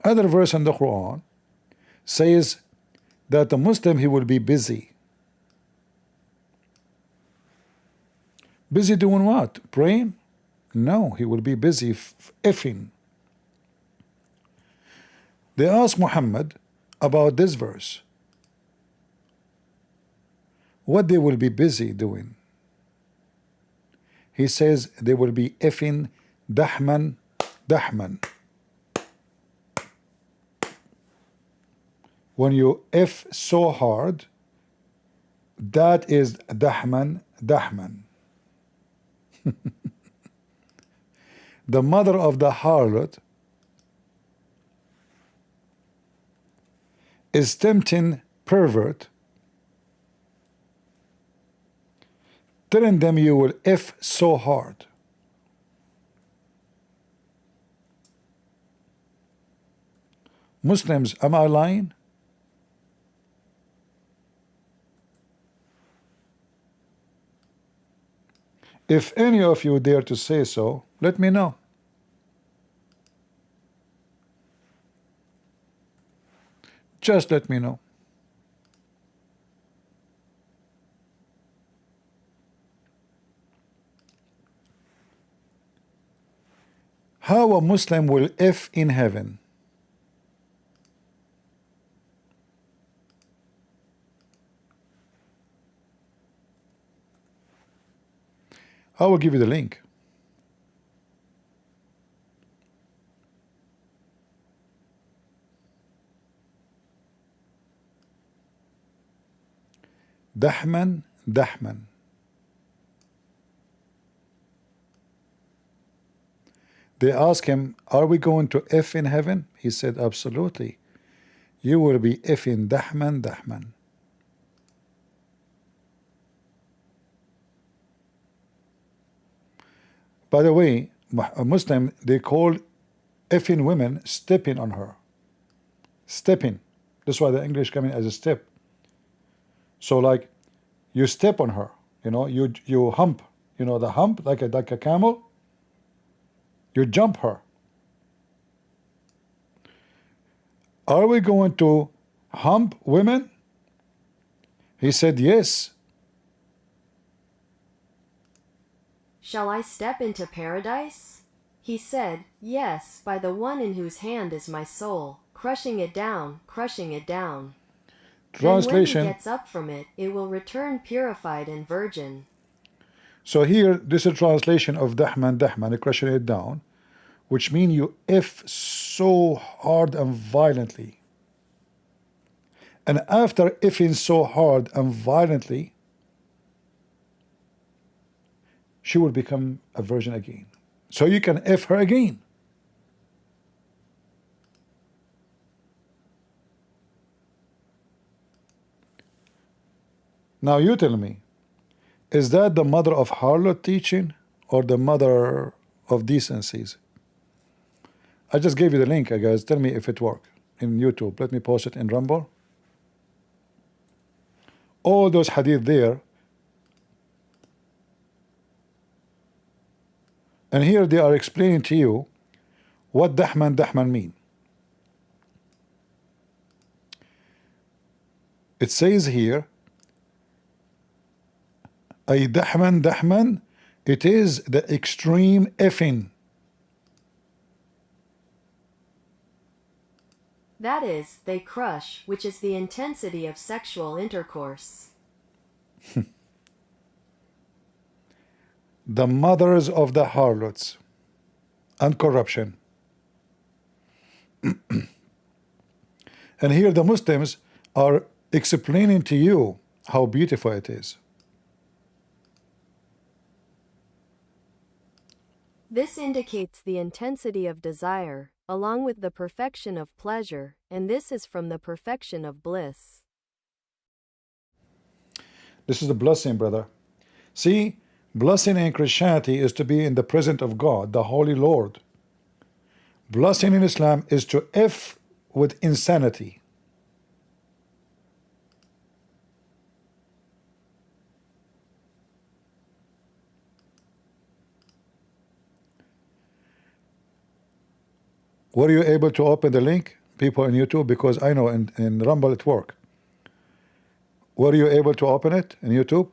Other verse in the Quran says that the Muslim, he will be busy. Busy doing what? Praying? No, he will be busy effing. They asked Muhammad about this verse, what they will be busy doing. He says they will be effing dahman, dahman. When you F so hard, that is dahman, dahman. The mother of the harlot is tempting pervert, telling them you will F so hard. Muslims, am I lying? If any of you dare to say so, let me know. Just let me know. How a Muslim will F in heaven? I will give you the link. Dahman, dahman. They asked him, are we going to F in heaven? He said, absolutely. You will be F in dahman, dahman. By the way, a Muslim, they call effing women stepping on her. Stepping. That's why the English come in as a step. So like you step on her, you hump, the hump like a camel. You jump her. Are we going to hump women? He said yes. Shall I step into paradise? He said, yes, by the one in whose hand is my soul, crushing it down, crushing it down. Translation. And when he gets up from it, it will return purified and virgin. So here, this is a translation of dahman, dahman, crushing it down, which means you F so hard and violently. And after Fing so hard and violently, she will become a virgin again. So you can F her again. Now you tell me, is that the mother of harlot teaching or the mother of decencies? I just gave you the link, guys. Tell me if it worked in YouTube. Let me post it in Rumble. All those hadith there. And here they are explaining to you what dahman, dahman mean. It says here, ay dahman, dahman, it is the extreme effing. That is, they crush, which is the intensity of sexual intercourse. The mothers of the harlots and corruption. And here the Muslims are explaining to you how beautiful it is. This indicates the intensity of desire, along with the perfection of pleasure, and this is from the perfection of bliss. This is the blessing, brother. See, blessing in Christianity is to be in the presence of God, the Holy Lord. Blessing in Islam is to F with insanity. Were you able to open the link, people on YouTube? Because I know in Rumble it worked. Were you able to open it in YouTube?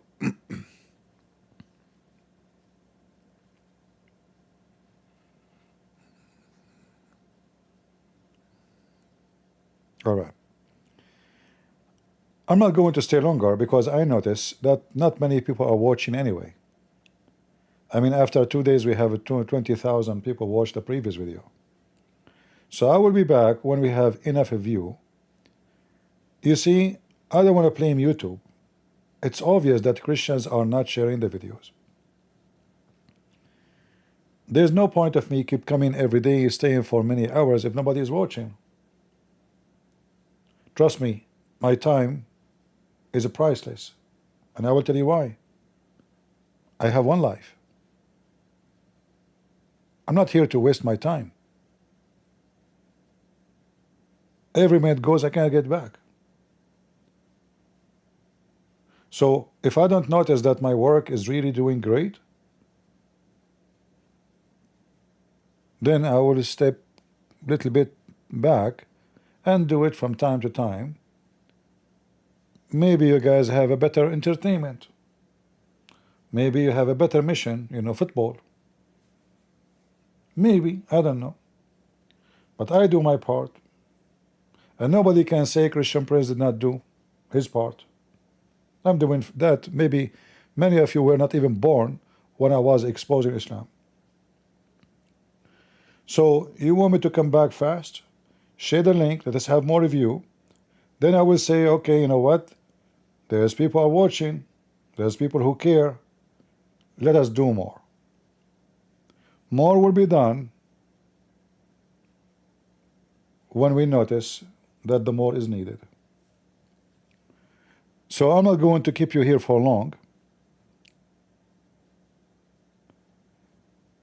All right. I'm not going to stay longer because I notice that not many people are watching anyway. I mean, after 2 days, we have 20,000 people watch the previous video. So I will be back when we have enough view. You see, I don't want to blame YouTube. It's obvious that Christians are not sharing the videos. There's no point of me keep coming every day, staying for many hours if nobody is watching. Trust me, my time is priceless, and I will tell you why. I have one life. I'm not here to waste my time. Every minute goes, I can't get back. So if I don't notice that my work is really doing great, then I will step a little bit back and do it from time to time. Maybe you guys have a better entertainment. Maybe you have a better mission, you know, football. Maybe, I don't know. But I do my part. And nobody can say Christian Prince did not do his part. I'm doing that. Maybe many of you were not even born when I was exposing Islam. So you want me to come back fast? Share the link, let us have more review. Then I will say, okay, you know what? There's people are watching. There's people who care. Let us do more. More will be done when we notice that the more is needed. So I'm not going to keep you here for long.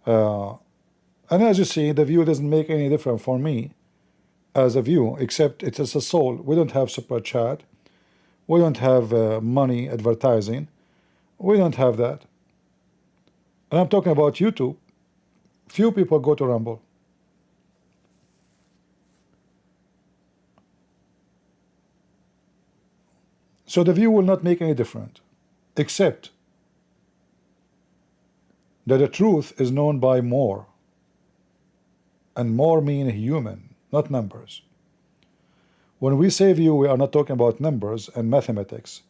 And as you see, the view doesn't make any difference for me as a view, except it is a soul. We don't have super chat. We don't have money advertising. We don't have that. And I'm talking about YouTube. Few people go to Rumble. So the view will not make any difference, except that the truth is known by more. And more mean human, not numbers. When we say view, we are not talking about numbers and mathematics.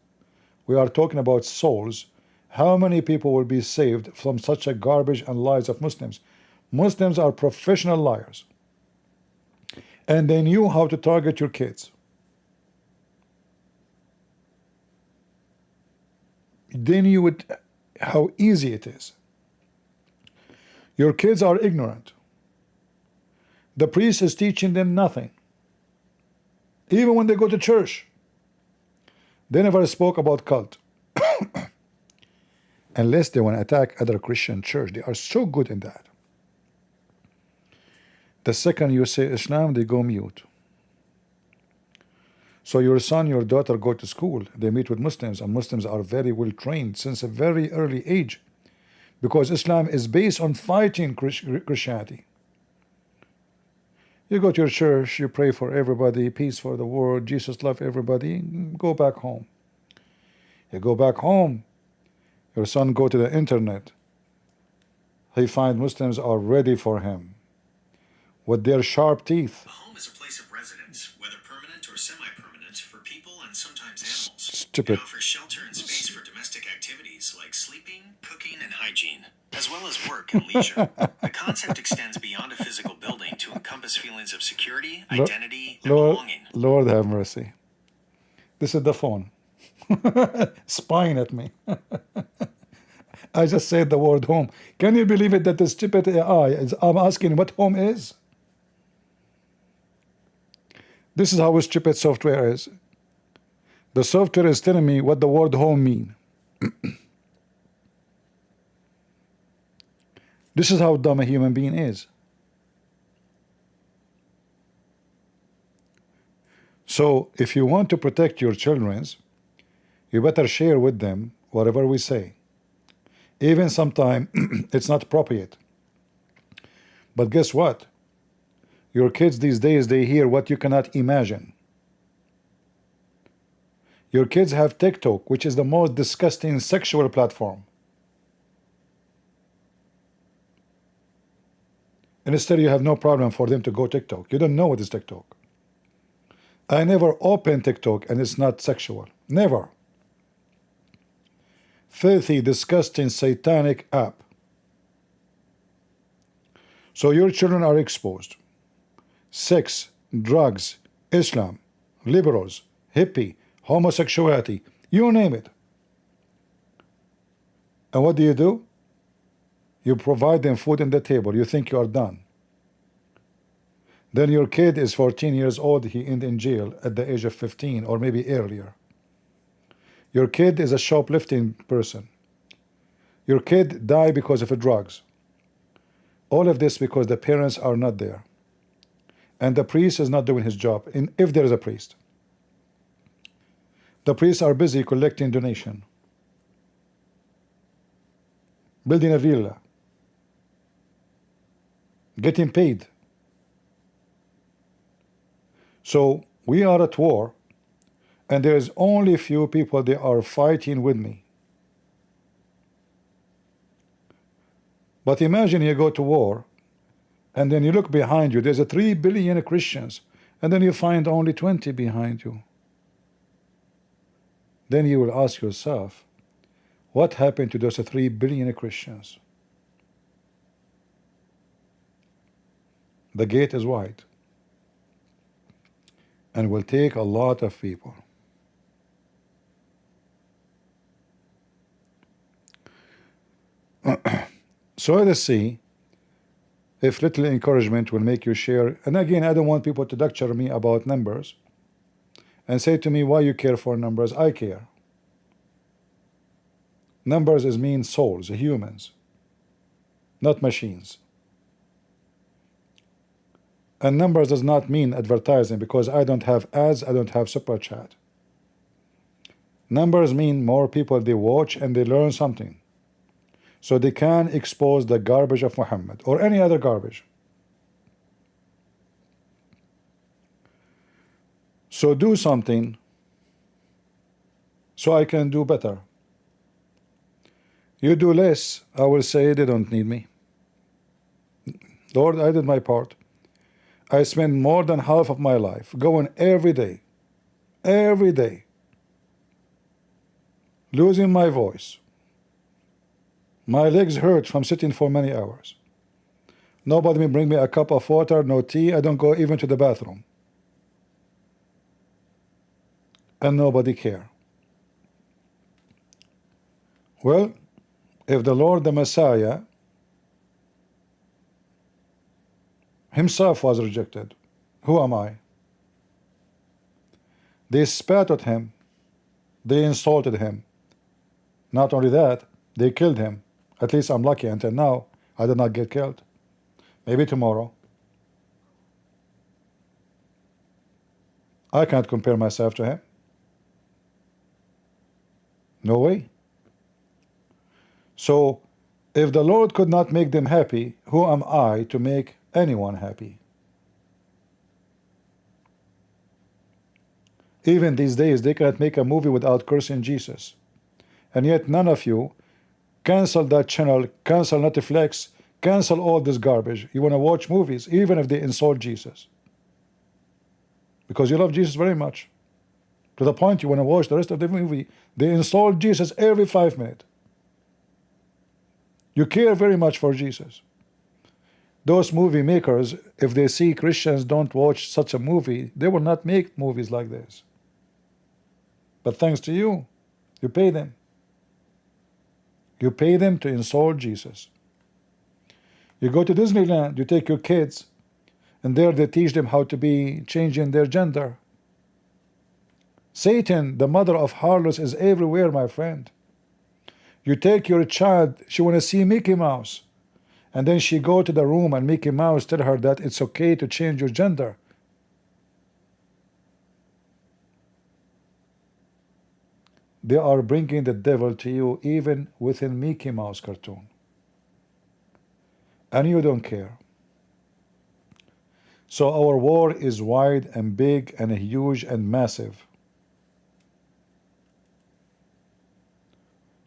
We are talking about souls. How many people will be saved from such a garbage and lies of Muslims? Muslims are professional liars. And they knew how to target your kids. They knew how easy it is. Your kids are ignorant. The priest is teaching them nothing. Even when they go to church, they never spoke about cult. Unless they want to attack other Christian church. They are so good in that. The second you say Islam, they go mute. So your son, your daughter go to school, they meet with Muslims, and Muslims are very well trained since a very early age, because Islam is based on fighting Christianity. You go to your church, you pray for everybody, peace for the world, Jesus love everybody, go back home. You go back home, your son go to the internet, he find Muslims are ready for him with their sharp teeth. A home is a place of residence. residence, whether permanent or semi-permanent, for people and sometimes animals. Stupid. It offers shelter and space for domestic activities like sleeping, cooking, and hygiene, as well as work and leisure. The concept extends beyond a physical building to encompass feelings of security, identity, and belonging. Lord have mercy. This is the phone. Spying at me. I just said the word home. Can you believe it that the stupid AI is, I'm asking what home is? This is how stupid software is. The software is telling me what the word home means. This is how dumb a human being is. So if you want to protect your children, you better share with them whatever we say. Even sometimes it's not appropriate. But guess what? Your kids these days, they hear what you cannot imagine. Your kids have TikTok, which is the most disgusting sexual platform. And instead you have no problem for them to go TikTok. You don't know what is TikTok. I never open TikTok and it's not sexual. Never. Filthy, disgusting, satanic app. So your children are exposed. Sex, drugs, Islam, liberals, hippie, homosexuality, you name it. And what do? You provide them food on the table. You think you are done. Then your kid is 14 years old, he ended in jail at the age of 15 or maybe earlier. Your kid is a shoplifting person. Your kid died because of drugs. All of this because the parents are not there. And the priest is not doing his job, if there is a priest. The priests are busy collecting donation, building a villa, getting paid. So we are at war, and there is only few people that are fighting with me. But imagine you go to war, and then you look behind you, there's a 3 billion Christians, and then you find only 20 behind you. Then you will ask yourself, what happened to those 3 billion Christians? The gate is wide, and will take a lot of people. So let us see if little encouragement will make you share. And again, I don't want people to lecture me about numbers and say to me, why you care for numbers? I care. Numbers is mean souls, humans, not machines. And numbers does not mean advertising, because I don't have ads, I don't have super chat. Numbers mean more people they watch and they learn something, so they can expose the garbage of Muhammad or any other garbage. So do something so I can do better. You do less, I will say they don't need me. Lord, I did my part. I spend more than half of my life going every day, losing my voice. My legs hurt from sitting for many hours. Nobody will bring me a cup of water, no tea. I don't go even to the bathroom. And nobody care. Well, if the Lord, the Messiah, himself was rejected, who am I? They spat at him. They insulted him. Not only that, they killed him. At least I'm lucky until now I did not get killed. Maybe tomorrow. I can't compare myself to him. No way. So if the Lord could not make them happy, who am I to make anyone happy? Even these days they cannot make a movie without cursing Jesus, and yet none of you cancel that channel, cancel Netflix, cancel all this garbage. You want to watch movies even if they insult Jesus. because you love Jesus very much, to the point you want to watch the rest of the movie. They install Jesus every 5 minutes. You care very much for Jesus. Those movie makers, if they see Christians don't watch such a movie, they will not make movies like this. But thanks to you, you pay them. You pay them to insult Jesus. You go to Disneyland, you take your kids, and there they teach them how to be changing their gender. Satan, the mother of harlots, is everywhere, my friend. You take your child, she want to see Mickey Mouse, and then she go to the room and Mickey Mouse tell her that it's okay to change your gender. They are bringing the devil to you even within Mickey Mouse cartoon. And you don't care. So our war is wide and big and huge and massive.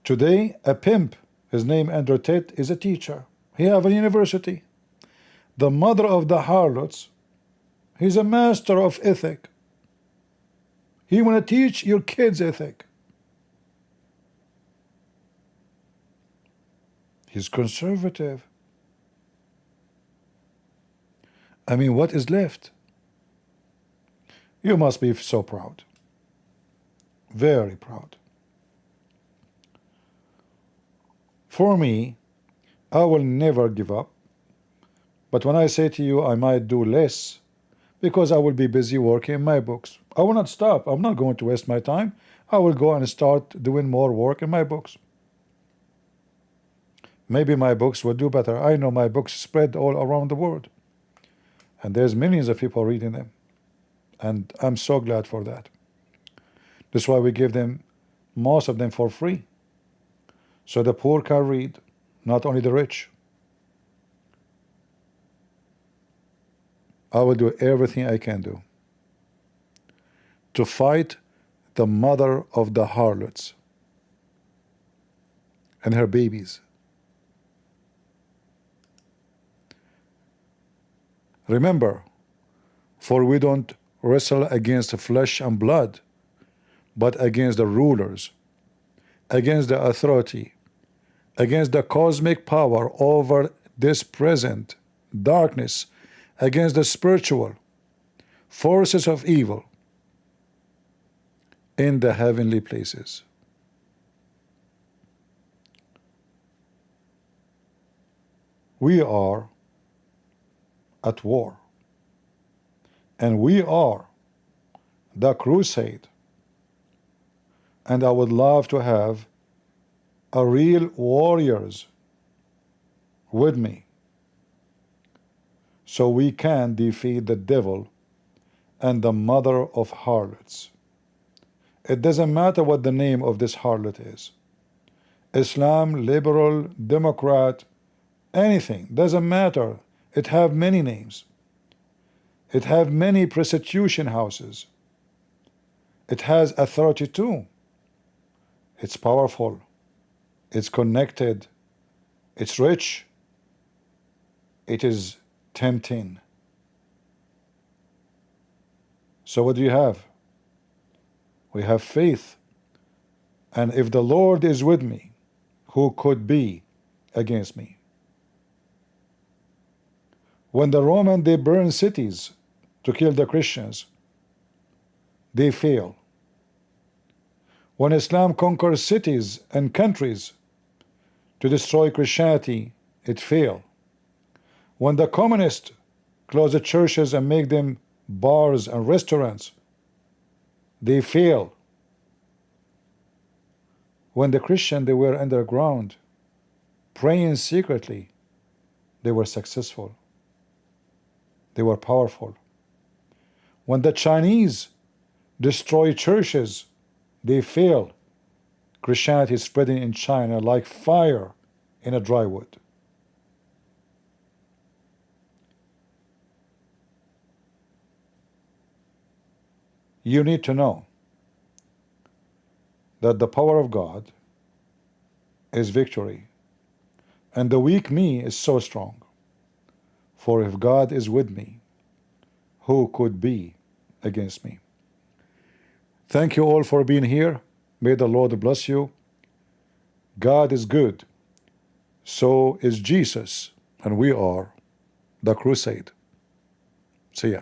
Today, a pimp, his name Andrew Tate, is a teacher. He have a university. The mother of the harlots, he's a master of ethic. He want to teach your kids ethic. He's conservative. I mean, what is left? You must be so proud. Very proud. For me, I will never give up. But when I say to you I might do less, because I will be busy working in my books. I will not stop. I'm not going to waste my time. I will go and start doing more work in my books. Maybe my books will do better. I know my books spread all around the world. And there's millions of people reading them. And I'm so glad for that. That's why we give them, most of them, for free. So the poor can read, not only the rich. I will do everything I can do to fight the mother of the harlots and her babies. Remember, for we don't wrestle against flesh and blood, but against the rulers, against the authority, against the cosmic power over this present darkness, against the spiritual forces of evil in the heavenly places. We are at war, and we are the crusade, and I would love to have a real warriors with me so we can defeat the devil and the mother of harlots. It doesn't matter what the name of this harlot is. Islam, liberal, Democrat, anything, doesn't matter. It have many names. It have many prostitution houses. It has authority too. It's powerful. It's connected. It's rich. It is tempting. So what do you have? We have faith. And if the Lord is with me, who could be against me? When the Romans, they burn cities to kill the Christians, they fail. When Islam conquers cities and countries to destroy Christianity, it failed. When the communists close the churches and make them bars and restaurants, they fail. When the Christians, they were underground, praying secretly, they were successful. They were powerful. When the Chinese destroy churches, they fail. Christianity is spreading in China like fire in a dry wood. You need to know that the power of God is victory, and the weak me is so strong. For if God is with me, who could be against me. Thank you all for being here. May the Lord bless you. God is good. So is Jesus. And we are the crusade. See ya.